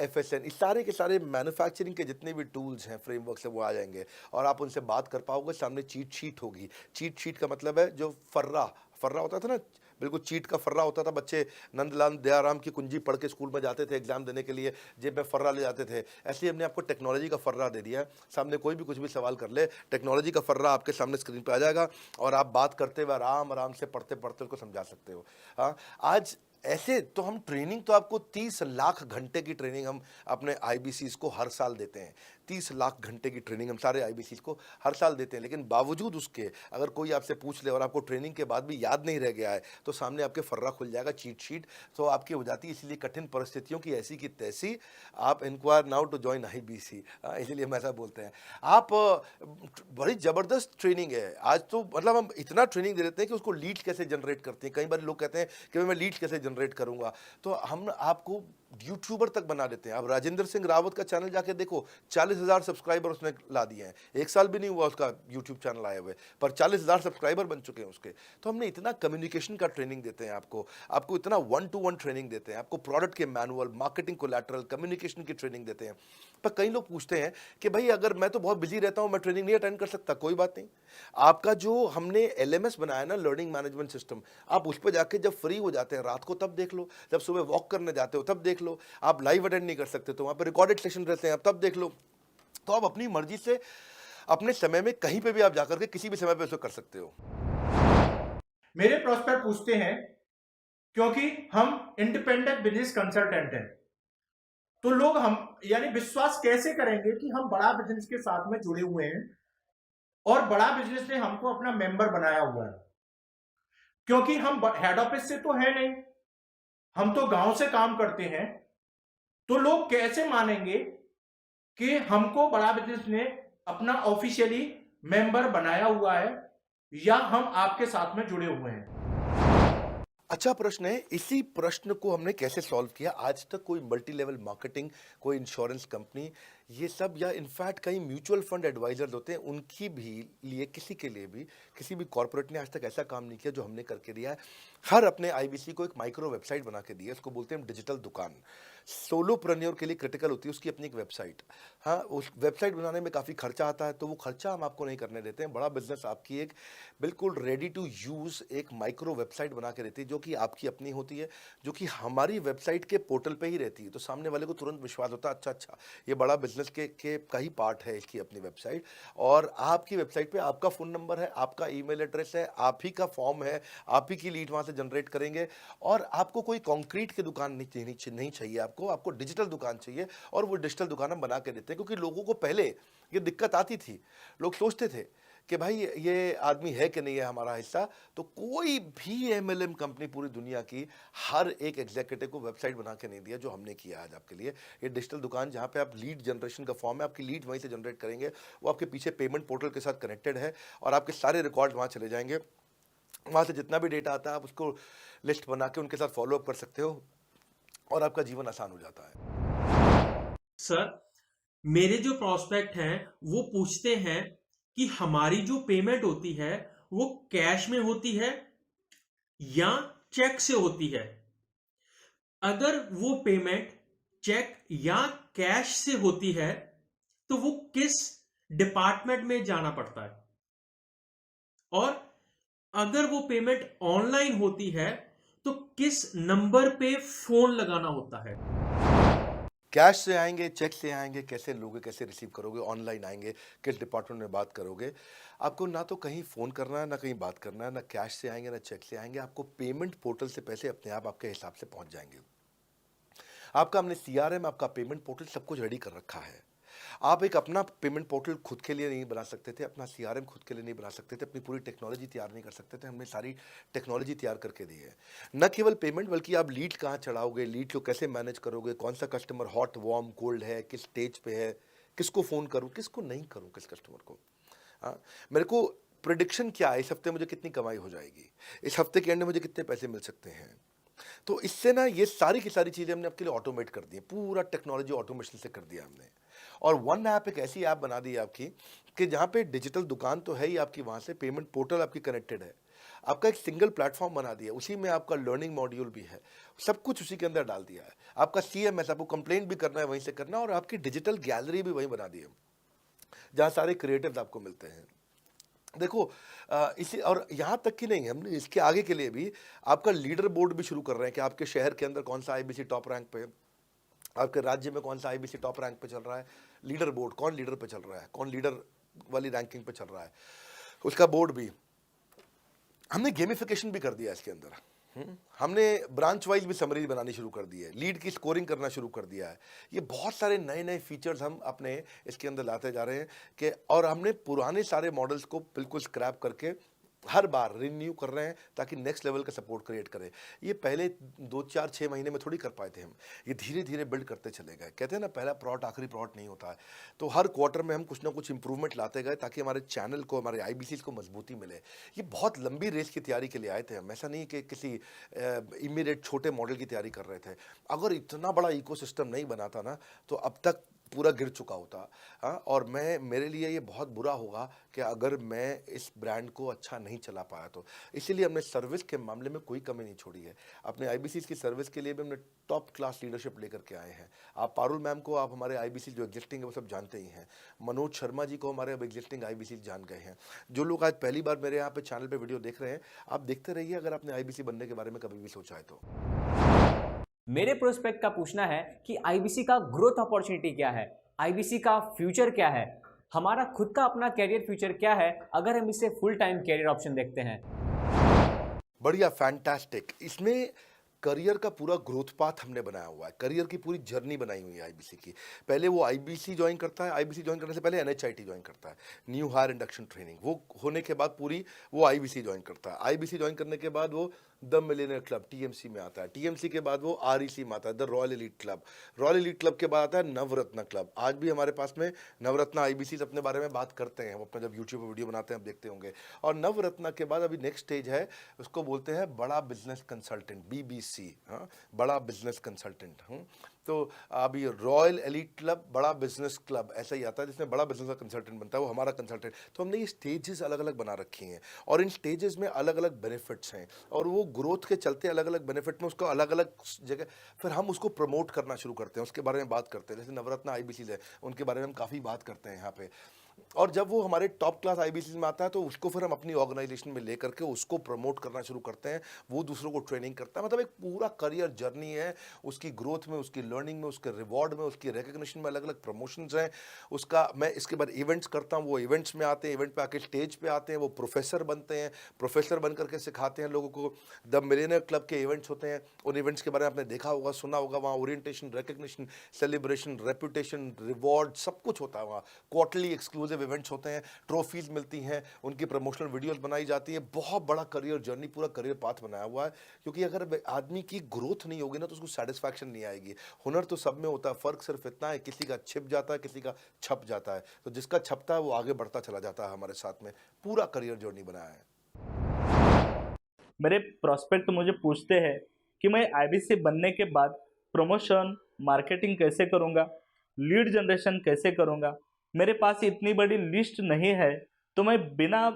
FSN, इस सारे के सारे मैन्युफैक्चरिंग के जितने भी टूल्स हैं, फ्रेमवर्क्स हैं, वो आ जाएंगे और आप उनसे बात कर पाओगे। सामने चीट शीट होगी। चीट शीट का मतलब है जो फर्रा होता था ना, बिल्कुल चीट का फर्रा होता था। बच्चे नंदलाल दयाराम की कुंजी पढ़ के स्कूल में जाते थे एग्जाम देने के लिए, जेब में फर्रा ले जाते थे। ऐसे ही हमने आपको टेक्नोलॉजी का फर्रा दे दिया है। सामने कोई भी कुछ भी सवाल कर ले, टेक्नोलॉजी का फर्रा आपके सामने स्क्रीन पे आ जाएगा और आप बात करते हुए आराम से पढ़ते पढ़ते उसको समझा सकते हो। हाँ, आज ऐसे तो हम ट्रेनिंग तो आपको 30 लाख घंटे की ट्रेनिंग हम अपने IBCs को हर साल देते हैं। 30 लाख घंटे की ट्रेनिंग हम सारे IBCs को हर साल देते हैं। लेकिन बावजूद उसके अगर कोई आपसे पूछ ले और आपको ट्रेनिंग के बाद भी याद नहीं रह गया है, तो सामने आपके फर्रा खुल जाएगा, चीट शीट तो आपकी हो जाती है। इसलिए कठिन परिस्थितियों की ऐसी की तैसी, आप inquire now to join IBC, इसीलिए हम ऐसा बोलते हैं। आप बड़ी ज़बरदस्त ट्रेनिंग है आज तो, मतलब हम इतना ट्रेनिंग दे देते हैं कि उसको लीड्स कैसे जनरेट करते हैं। कई बार लोग कहते हैं कि मैं लीड्स कैसे जनरेट करूंगा, तो हम आपको यूट्यूबर तक बना देते हैं। आप राजेंद्र सिंह रावत का चैनल जाके देखो, 40,000 सब्सक्राइबर उसने ला दिए हैं। 1 साल भी नहीं हुआ उसका यूट्यूब चैनल आए हुए, पर 40,000 सब्सक्राइबर बन चुके हैं उसके। तो हमने इतना कम्युनिकेशन का ट्रेनिंग देते हैं आपको इतना 1-to-1 ट्रेनिंग देते हैं, आपको प्रोडक्ट के मैनुअल, मार्केटिंग कोलैटरल, कम्युनिकेशन की ट्रेनिंग देते हैं। पर कई लोग पूछते हैं कि भाई अगर मैं तो बहुत बिजी रहता हूं, मैं ट्रेनिंग नहीं अटेंड कर सकता। कोई बात नहीं, आपका जो हमने LMS बनाया ना, लर्निंग मैनेजमेंट सिस्टम, आप उस पर जाके जब फ्री हो जाते हैं रात को तब देख लो, जब सुबह वॉक करने जाते हो तब देख लो। आप लाइव अटेंड नहीं कर सकते तो वहाँ पर रिकॉर्डेड सेशन रहते हैं, आप तब देख लो। तो आप अपनी मर्जी से अपने समय में कहीं पे भी आप जाकर के किसी भी समय पे उसको कर सकते हो। मेरे प्रोस्पेक्ट पूछते हैं क्योंकि हम इंडिपेंडेंट बिजनेस कंसल्टेंट हैं, तो लोग हम यानी विश्वास कैसे करेंगे कि हम बड़ा बिजनेस के साथ में जुड़े हुए हैं और बड़ा बिजनेस ने हमको अपना मेंबर बनाया हुआ है। क्योंकि हम हेड ऑफिस से तो है नहीं, हम तो गांव से काम करते हैं, तो लोग कैसे मानेंगे कि हमको बड़ा बिजनेस ने अपना ऑफिशियली मेंबर बनाया हुआ है या हम आपके साथ में जुड़े हुए हैं। अच्छा प्रश्न है। इसी प्रश्न को हमने कैसे सॉल्व किया, आज तक कोई मल्टी लेवल मार्केटिंग, कोई इंश्योरेंस कंपनी, ये सब, या इनफैक्ट कई म्यूचुअल फंड एडवाइजर्स होते हैं, उनकी भी लिए किसी के लिए भी किसी भी कॉर्पोरेट ने आज तक ऐसा काम नहीं किया जो हमने करके दिया है। हर अपने IBC को एक माइक्रो वेबसाइट बना के दी है, उसको बोलते हैं डिजिटल दुकान। सोलोप्रेन्योर के लिए क्रिटिकल होती है उसकी अपनी एक वेबसाइट। हाँ, उस वेबसाइट बनाने में काफ़ी खर्चा आता है, तो वो खर्चा हम आपको नहीं करने देते हैं। बड़ा बिजनेस आपकी एक बिल्कुल रेडी टू यूज़ एक माइक्रो वेबसाइट बना के देती है, जो कि आपकी अपनी होती है, जो कि हमारी वेबसाइट के पोर्टल पे ही रहती है। तो सामने वाले को तुरंत विश्वास होता है, अच्छा ये बड़ा बिजनेस के का ही पार्ट है इसकी अपनी वेबसाइट। और आपकी वेबसाइट पे आपका फ़ोन नंबर है, आपका ईमेल एड्रेस है, आप ही का फॉर्म है, आप ही की लीड वहाँ से जनरेट करेंगे। और आपको कोई कॉन्क्रीट की दुकान नहीं चाहिए, आपको डिजिटल दुकान चाहिए, और वो डिजिटल दुकान हम बना के देते हैं। क्योंकि लोगों को पहले ये दिक्कत आती थी, लोग सोचते थे कि भाई ये आदमी है कि नहीं है हमारा हिस्सा। तो कोई भी MLM कंपनी पूरी दुनिया की हर एक एग्जीक्यूटिव को वेबसाइट बना के नहीं दिया जो हमने किया आज आपके लिए। ये डिजिटल दुकान जहाँ पे आप लीड जनरेशन का फॉर्म है, आपकी लीड वहीं से जनरेट करेंगे, वो आपके पीछे पेमेंट पोर्टल के साथ कनेक्टेड है और आपके सारे रिकॉर्ड वहाँ चले जाएंगे। वहाँ से जितना भी डेटा आता है आप उसको लिस्ट बना के उनके साथ फॉलोअप कर सकते हो और आपका जीवन आसान हो जाता है। सर, मेरे जो प्रोस्पेक्ट हैं वो पूछते हैं कि हमारी जो पेमेंट होती है वो कैश में होती है या चेक से होती है। अगर वो पेमेंट चेक या कैश से होती है तो वो किस डिपार्टमेंट में जाना पड़ता है, और अगर वो पेमेंट ऑनलाइन होती है तो किस नंबर पे फोन लगाना होता है। कैश से आएंगे, चेक से आएंगे, कैसे लोगे, कैसे रिसीव करोगे, ऑनलाइन आएंगे, किस डिपार्टमेंट में बात करोगे। आपको ना तो कहीं फ़ोन करना है, ना कहीं बात करना है, ना कैश से आएंगे, ना चेक से आएंगे। आपको पेमेंट पोर्टल से पैसे अपने आप आपके हिसाब से पहुंच जाएंगे। आपका हमने CRM, आपका पेमेंट पोर्टल सब कुछ रेडी कर रखा है। आप एक अपना पेमेंट पोर्टल खुद के लिए नहीं बना सकते थे, अपना CRM खुद के लिए नहीं बना सकते थे, अपनी पूरी टेक्नोलॉजी तैयार नहीं कर सकते थे। हमने सारी टेक्नोलॉजी तैयार करके दी है। न केवल पेमेंट, बल्कि आप लीड कहाँ चढ़ाओगे, लीड को कैसे मैनेज करोगे, कौन सा कस्टमर हॉट, वार्म, कोल्ड है, किस स्टेज पे है, किसको फ़ोन करूँ, किसको नहीं करूँ, किस कस्टमर को। हाँ, मेरे को प्रिडिक्शन क्या है, इस हफ्ते मुझे कितनी कमाई हो जाएगी, इस हफ्ते के एंड में मुझे कितने पैसे मिल सकते हैं। तो इससे ना ये सारी की सारी चीज़ें हमने आपके लिए ऑटोमेट कर दी है, पूरा टेक्नोलॉजी ऑटोमेशन से कर दिया हमने। और वन ऐप एक ऐसी ऐप बना दी है आपकी कि जहाँ पे डिजिटल दुकान तो है ही आपकी, वहाँ से पेमेंट पोर्टल आपकी कनेक्टेड है, आपका एक सिंगल प्लेटफॉर्म बना दिया, उसी में आपका लर्निंग मॉड्यूल भी है, सब कुछ उसी के अंदर डाल दिया है। आपका CMS, आपको कंप्लेंट भी करना है वहीं से करना, और आपकी डिजिटल गैलरी भी वहीं बना दी है, जहाँ सारे क्रिएटिव्स आपको मिलते हैं। देखो इसी, और यहाँ तक कि नहीं, हमने इसके आगे के लिए भी आपका लीडर बोर्ड भी शुरू कर रहे हैं कि आपके शहर के अंदर कौन सा IBC टॉप रैंक पे है, आपके राज्य में कौन सा IBC टॉप रैंक पे चल रहा है, लीडर बोर्ड कौन लीडर पे चल रहा है, कौन लीडर वाली रैंकिंग पे चल रहा है, उसका बोर्ड भी। हमने गेमिफिकेशन भी कर दिया इसके अंदर। हमने ब्रांच वाइज भी समरी बनानी शुरू कर दी है, लीड की स्कोरिंग करना शुरू कर दिया है। ये बहुत सारे नए नए फीचर्स हम अपने इसके अंदर लाते जा रहे हैं कि, और हमने पुराने सारे मॉडल्स को बिल्कुल स्क्रैप करके हर बार रिन्यू कर रहे हैं ताकि नेक्स्ट लेवल का सपोर्ट क्रिएट करें। ये पहले 2, 4, 6 महीने में थोड़ी कर पाए थे हम, ये धीरे धीरे बिल्ड करते चले गए। कहते हैं ना, पहला प्लॉट आखिरी प्लॉट नहीं होता है। तो हर क्वार्टर में हम कुछ ना कुछ इंप्रूवमेंट लाते गए ताकि हमारे चैनल को, हमारे IBCs को मजबूती मिले। ये बहुत लंबी रेस की तैयारी के लिए आए थे हम, ऐसा नहीं कि किसी इमीडिएट छोटे मॉडल की तैयारी कर रहे थे। अगर इतना बड़ा इकोसिस्टम नहीं बनाता ना तो अब तक पूरा गिर चुका होता। हाँ, और मेरे लिए ये बहुत बुरा होगा कि अगर मैं इस ब्रांड को अच्छा नहीं चला पाया तो। इसीलिए हमने सर्विस के मामले में कोई कमी नहीं छोड़ी है। अपने IBCs की सर्विस के लिए भी हमने टॉप क्लास लीडरशिप लेकर के आए हैं। आप पारुल मैम को, आप हमारे IBC जो एग्जिस्टिंग है वो सब जानते ही हैं। मनोज शर्मा जी को हमारे अब एग्जिस्टिंग IBC जान गए हैं। जो लोग आज पहली बार मेरे यहाँ पे चैनल पे वीडियो देख रहे हैं, आप देखते रहिए अगर आपने IBC बनने के बारे में कभी भी सोचा है तो। मेरे प्रोस्पेक्ट का पूछना है कि IBC का ग्रोथ अपॉर्चुनिटी क्या है, IBC का फ्यूचर क्या है, हमारा खुद का अपना कैरियर फ्यूचर क्या है अगर हम इसे फुल टाइम कैरियर ऑप्शन देखते हैं। बढ़िया, फैंटास्टिक। इसमें करियर का पूरा ग्रोथ पाथ हमने बनाया हुआ है, करियर की पूरी जर्नी बनाई हुई है IBC की। पहले वो IBC ज्वाइन करता है, IBC ज्वाइन करने से पहले NHIT ज्वाइन करता है, न्यू हायर इंडक्शन ट्रेनिंग। वो होने के बाद पूरी वो IBC ज्वाइन करता है। IBC ज्वाइन करने के बाद वो द मिलियनर क्लब TMC में आता है, TMC के बाद वो REC में आता है, the royal elite club, royal elite club के बाद आता है नवरत्न क्लब। आज भी हमारे पास में नवरत्न IBCs अपने बारे में बात करते हैं, वो अपना जब यूट्यूब पर वीडियो बनाते हैं आप देखते होंगे। और नवरत्न के बाद अभी नेक्स्ट स्टेज है, उसको बोलते हैं बड़ा बिजनेस कंसल्टेंट, BBC। हाँ, बड़ा बिजनेस कंसल्टेंट। तो अभी रॉयल एलीट क्लब, बड़ा बिजनेस क्लब, ऐसा ही आता है जिसमें बड़ा बिजनेस का कंसल्टेंट बनता है, वो हमारा कंसल्टेंट। तो हमने ये स्टेजेस अलग अलग बना रखी हैं और इन स्टेजेस में अलग अलग बेनिफिट्स हैं, और वो ग्रोथ के चलते अलग अलग बेनिफिट में उसको अलग अलग जगह फिर हम उसको प्रमोट करना शुरू करते हैं, उसके बारे में बात करते हैं। जैसे नवरत्न IBCs है, उनके बारे में हम काफ़ी बात करते हैं यहाँ पे। और जब वो हमारे टॉप क्लास IBCs में आता है तो उसको फिर हम अपनी ऑर्गेनाइजेशन में लेकर के उसको प्रमोट करना शुरू करते हैं, वो दूसरों को ट्रेनिंग करता है। मतलब एक पूरा करियर जर्नी है, उसकी ग्रोथ में, उसकी लर्निंग में, उसके रिवॉर्ड में, उसकी रिकग्निशन में अलग अलग प्रमोशंस हैं उसका। मैं इसके बाद इवेंट्स करता हूँ, वो इवेंट्स में आते हैं, इवेंट पे आके स्टेज पे आते हैं, वो प्रोफेसर बनते हैं, प्रोफेसर बन करके सिखाते हैं लोगों को। द मिलियनर क्लब के इवेंट्स होते हैं, उन इवेंट्स के बारे में आपने देखा होगा, सुना होगा। वहाँ orientation, recognition, celebration, reputation, reward सब कुछ होता है। वहाँ क्वार्टरली एक्सक्लूसिव इवेंट्स होते हैं, ट्रॉफीज मिलती हैं, उनकी प्रमोशनल वीडियोस बनाई जाती है। बहुत बड़ा करियर जर्नी, पूरा करियर पाथ बनाया हुआ है। क्योंकि अगर आदमी की ग्रोथ नहीं होगी ना तो उसको सेटिस्फैक्शन नहीं आएगी। हुनर तो सब में होता है, फर्क सिर्फ इतना है किसी का छिप जाता है, किसी का छप जाता है। तो जिसका छपता है वो आगे बढ़ता चला जाता है। हमारे साथ में पूरा करियर जर्नी बनाया है। मेरे प्रोस्पेक्ट मुझे पूछते हैं कि मैं IBC बनने के बाद प्रमोशन, मार्केटिंग कैसे करूंगा, लीड जनरेशन कैसे करूंगा। मेरे पास इतनी बड़ी लिस्ट नहीं है, तो मैं बिना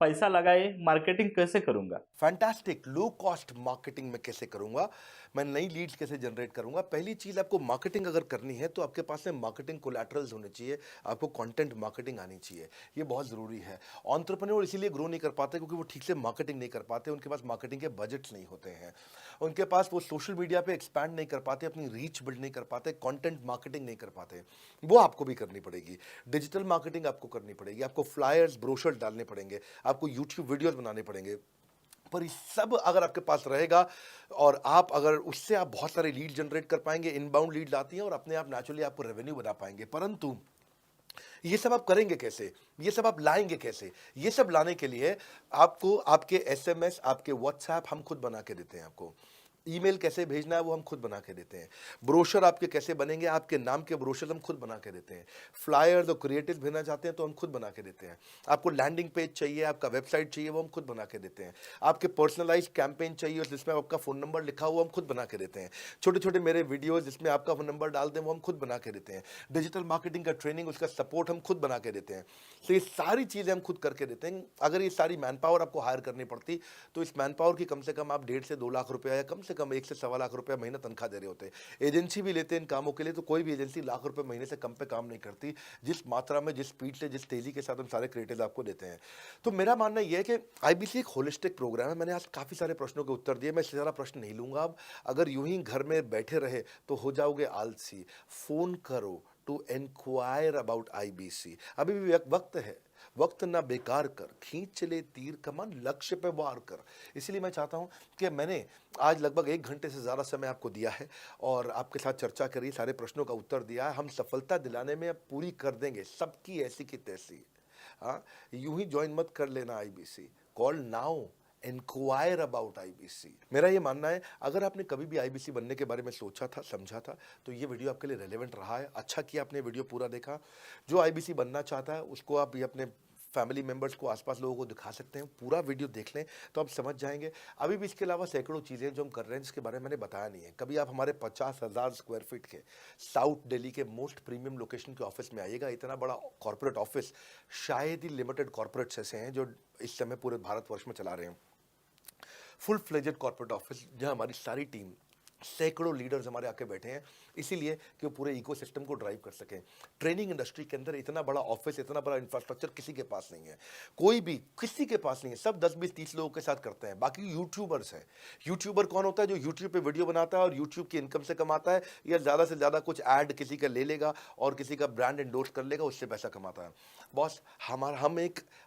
पैसा लगाए मार्केटिंग कैसे करूंगा? फैंटास्टिक। लो कॉस्ट मार्केटिंग में कैसे करूंगा, मैं नई लीड्स कैसे जनरेट करूंगा। पहली चीज, आपको मार्केटिंग अगर करनी है तो आपके पास में मार्केटिंग कोलैटरल्स होने चाहिए, आपको कंटेंट मार्केटिंग आनी चाहिए, ये बहुत जरूरी है। एंटरप्रेन्योर इसीलिए ग्रो नहीं कर पाते क्योंकि वो ठीक से मार्केटिंग नहीं कर पाते, उनके पास मार्केटिंग के बजट्स नहीं होते हैं, उनके पास वो सोशल मीडिया पे एक्सपैंड नहीं कर पाते, अपनी रीच बिल्ड नहीं कर पाते, कंटेंट मार्केटिंग नहीं कर पाते। वो आपको भी करनी पड़ेगी। डिजिटल मार्केटिंग आपको करनी पड़ेगी, आपको फ्लायर्स ब्रोशर्स डालने पड़ेंगे, आपको यूट्यूब वीडियोस बनाने पड़ेंगे। पर ये सब अगर आपके पास रहेगा और आप अगर उससे आप बहुत सारे लीड जनरेट कर पाएंगे, इनबाउंड लीड आती हैं और अपने आप नेचुरली आपको रेवेन्यू बना पाएंगे। परंतु ये सब आप करेंगे कैसे, ये सब आप लाएंगे कैसे? ये सब लाने के लिए आपको आपके SMS, आपके व्हाट्सएप हम खुद बना के देते हैं, आपको ईमेल कैसे भेजना है वो हम खुद बना के देते हैं, ब्रोशर आपके कैसे बनेंगे, आपके नाम के ब्रोशर हम खुद बना के देते हैं, फ्लायर्स और क्रिएटिव भेजना चाहते हैं तो हम खुद बना के देते हैं, आपको लैंडिंग पेज चाहिए, आपका वेबसाइट चाहिए, वो हम खुद बना के देते हैं, आपके पर्सनलाइज कैंपेन चाहिए जिसमें आपका फ़ोन नंबर लिखा हुआ हम खुद बना के देते हैं, छोटे छोटे मेरे वीडियोज़ जिसमें आपका फ़ोन नंबर डाल दें वो हम खुद बना के देते हैं, डिजिटल मार्केटिंग का ट्रेनिंग उसका सपोर्ट हम खुद बना के देते हैं। तो ये सारी चीज़ें हम खुद करके देते हैं। अगर ये सारी मैन पावर आपको हायर करनी पड़ती तो इस मैन पावर की कम से कम आप 1.5 से 2 लाख रुपया या कम से कम 1 से 1.25 लाख रुपया महीना तनख्वाह दे रहे होते हैं। एजेंसी भी लेते हैं इन कामों के लिए, तो कोई भी एजेंसी लाख रुपए महीने से कम पे काम नहीं करती, जिस मात्रा में, जिस स्पीड से, जिस तेजी के साथ हम सारे क्रिएटिव आपको देते हैं। तो मेरा मानना यह है कि IBC एक होलिस्टिक प्रोग्राम है। मैंने आज काफ़ी सारे प्रश्नों के उत्तर दिए, मैं इससे ज़्यादा प्रश्न नहीं लूँगा अब। अगर यूं ही घर में बैठे रहे तो हो जाओगे आलसी। फ़ोन करो टू इंक्वायर अबाउट IBC। अभी भी वक्त है, वक्त ना बेकार कर, खींच चले तीर कमान, लक्ष्य पे वार कर। इसलिए मैं चाहता हूं कि मैंने आज लगभग 1 घंटे से ज़्यादा समय आपको दिया है और आपके साथ चर्चा करी, सारे प्रश्नों का उत्तर दिया है। हम सफलता दिलाने में अब पूरी कर देंगे सबकी ऐसी की तैसी। हाँ, यूं ही ज्वाइन मत कर लेना IBC, call now, inquire about IBC। मेरा ये मानना है, अगर आपने कभी भी IBC बनने के बारे में सोचा था, समझा था, तो ये वीडियो आपके लिए रेलेवेंट रहा है। अच्छा किया आपने वीडियो पूरा देखा। जो IBC बनना चाहता है उसको आप ये अपने फैमिली मेंबर्स को, आसपास लोगों को दिखा सकते हैं। पूरा वीडियो देख लें तो आप समझ जाएंगे। अभी भी इसके अलावा सैकड़ों चीज़ें जो हम कर रहे हैं जिसके बारे में मैंने बताया नहीं है। कभी आप हमारे 50,000 स्क्वायर फीट के साउथ दिल्ली के मोस्ट प्रीमियम लोकेशन के ऑफिस में आइएगा। इतना बड़ा कॉर्पोरेट ऑफिस शायद ही लिमिटेड कॉर्पोरेट्स ऐसे हैं जो इस समय पूरे भारतवर्ष में चला रहे हैं। फुल फ्लेजेड कॉर्पोरेट ऑफिस जहां हमारी सारी टीम, सैकड़ों लीडर्स हमारे आके बैठे हैं, इसीलिए कि वो पूरे इकोसिस्टम को ड्राइव कर सकें। ट्रेनिंग इंडस्ट्री के अंदर इतना बड़ा ऑफिस, इतना बड़ा इंफ्रास्ट्रक्चर किसी के पास नहीं है, कोई भी किसी के पास नहीं है। सब 10, 20, 30 लोगों के साथ करते हैं। बाकी यूट्यूबर्स हैं। यूट्यूबर कौन होता है? जो यूट्यूब पे वीडियो बनाता है और यूट्यूब की इनकम से कमाता है, या ज़्यादा से ज़्यादा कुछ ऐड किसी का ले लेगा और किसी का ब्रांड एंडोर्स कर लेगा, उससे पैसा कमाता है। बॉस,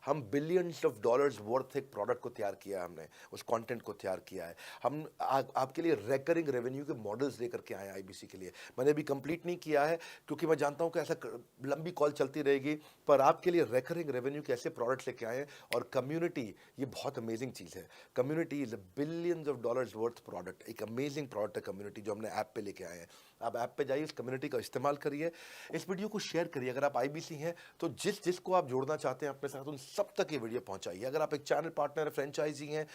हम बिलियंस ऑफ डॉलर्स वर्थ एक प्रोडक्ट को तैयार किया है, हमने उस कंटेंट को तैयार किया है। हम आपके लिए रेकरिंग रेवेन्यू के मॉडल्स लेकर के आए हैं IBC के लिए। मैंने अभी कंप्लीट नहीं किया है क्योंकि मैं जानता हूं कि ऐसा लंबी कॉल चलती रहेगी, पर आपके लिए रेकरिंग रेवेन्यू के ऐसे प्रोडक्ट्स लेके आए हैं। और कम्युनिटी, ये बहुत अमेजिंग चीज़ है। Community is a billions of dollars worth product. एक अमेजिंग प्रोडक्ट है कम्युनिटी, जो हमने ऐप पे लेके आए हैं। आप ऐप पे जाइए, उस कम्युनिटी का इस्तेमाल करिए, इस वीडियो को शेयर करिए। अगर आप IBC हैं तो जिसको आप जोड़ना चाहते हैं अपने साथ, उन सब तक ये वीडियो पहुंचाइए। अगर आप एक चैनल पार्टनर, फ्रेंचाइजी हैं,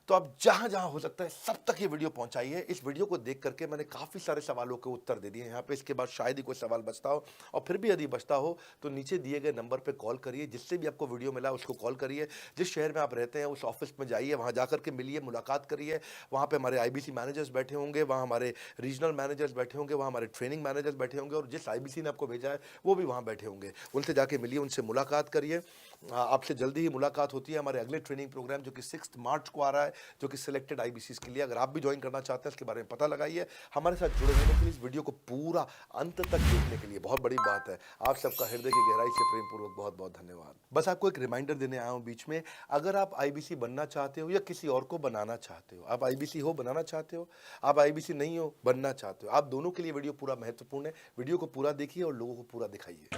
तो आप जहां जहां हो सकता है सब तक ये वीडियो पहुंचाइए। इस वीडियो को देख करके मैंने काफ़ी सारे सवालों के उत्तर दे दिए यहाँ पे। इसके बाद शायद ही कोई सवाल बचता हो, और फिर भी यदि बचता हो तो नीचे दिए गए नंबर पे कॉल करिए। जिससे भी आपको वीडियो मिला उसको कॉल करिए। जिस शहर में आप रहते हैं उस ऑफिस में जाइए, वहाँ जा करके मिलिए, मुलाकात करिए। वहाँ पर हमारे IBC मैनेजर्स बैठे होंगे, वहाँ हमारे रीजनल मैनेजर्स बैठे होंगे, वहाँ हमारे ट्रेनिंग मैनेजर्स बैठे होंगे, और जिस IBC ने आपको भेजा है वो भी वहाँ बैठे होंगे। उनसे जाके मिलिए, उनसे मुलाकात करिए। आपसे जल्दी ही मुलाकात होती है हमारे अगले ट्रेनिंग प्रोग्राम जो कि 6 मार्च को आ रहा है, जो कि सिलेक्टेड IBCs के लिए। अगर आप भी ज्वाइन करना चाहते हैं, इसके बारे में पता लगाइए। हमारे साथ जुड़े रहने के लिए, इस वीडियो को पूरा अंत तक देखने के लिए बहुत बड़ी बात है। आप सबका हृदय की गहराई से प्रेम पूर्वक बहुत बहुत धन्यवाद। बस आपको एक रिमाइंडर देने आया हूँ बीच में, अगर आप IBC बनना चाहते हो या किसी और को बनाना चाहते हो, आप IBC हो, बनाना चाहते हो, आप IBC नहीं हो, बनना चाहते हो, आप दोनों के लिए वीडियो पूरा महत्वपूर्ण है। वीडियो को पूरा देखिए और लोगों को पूरा दिखाइए।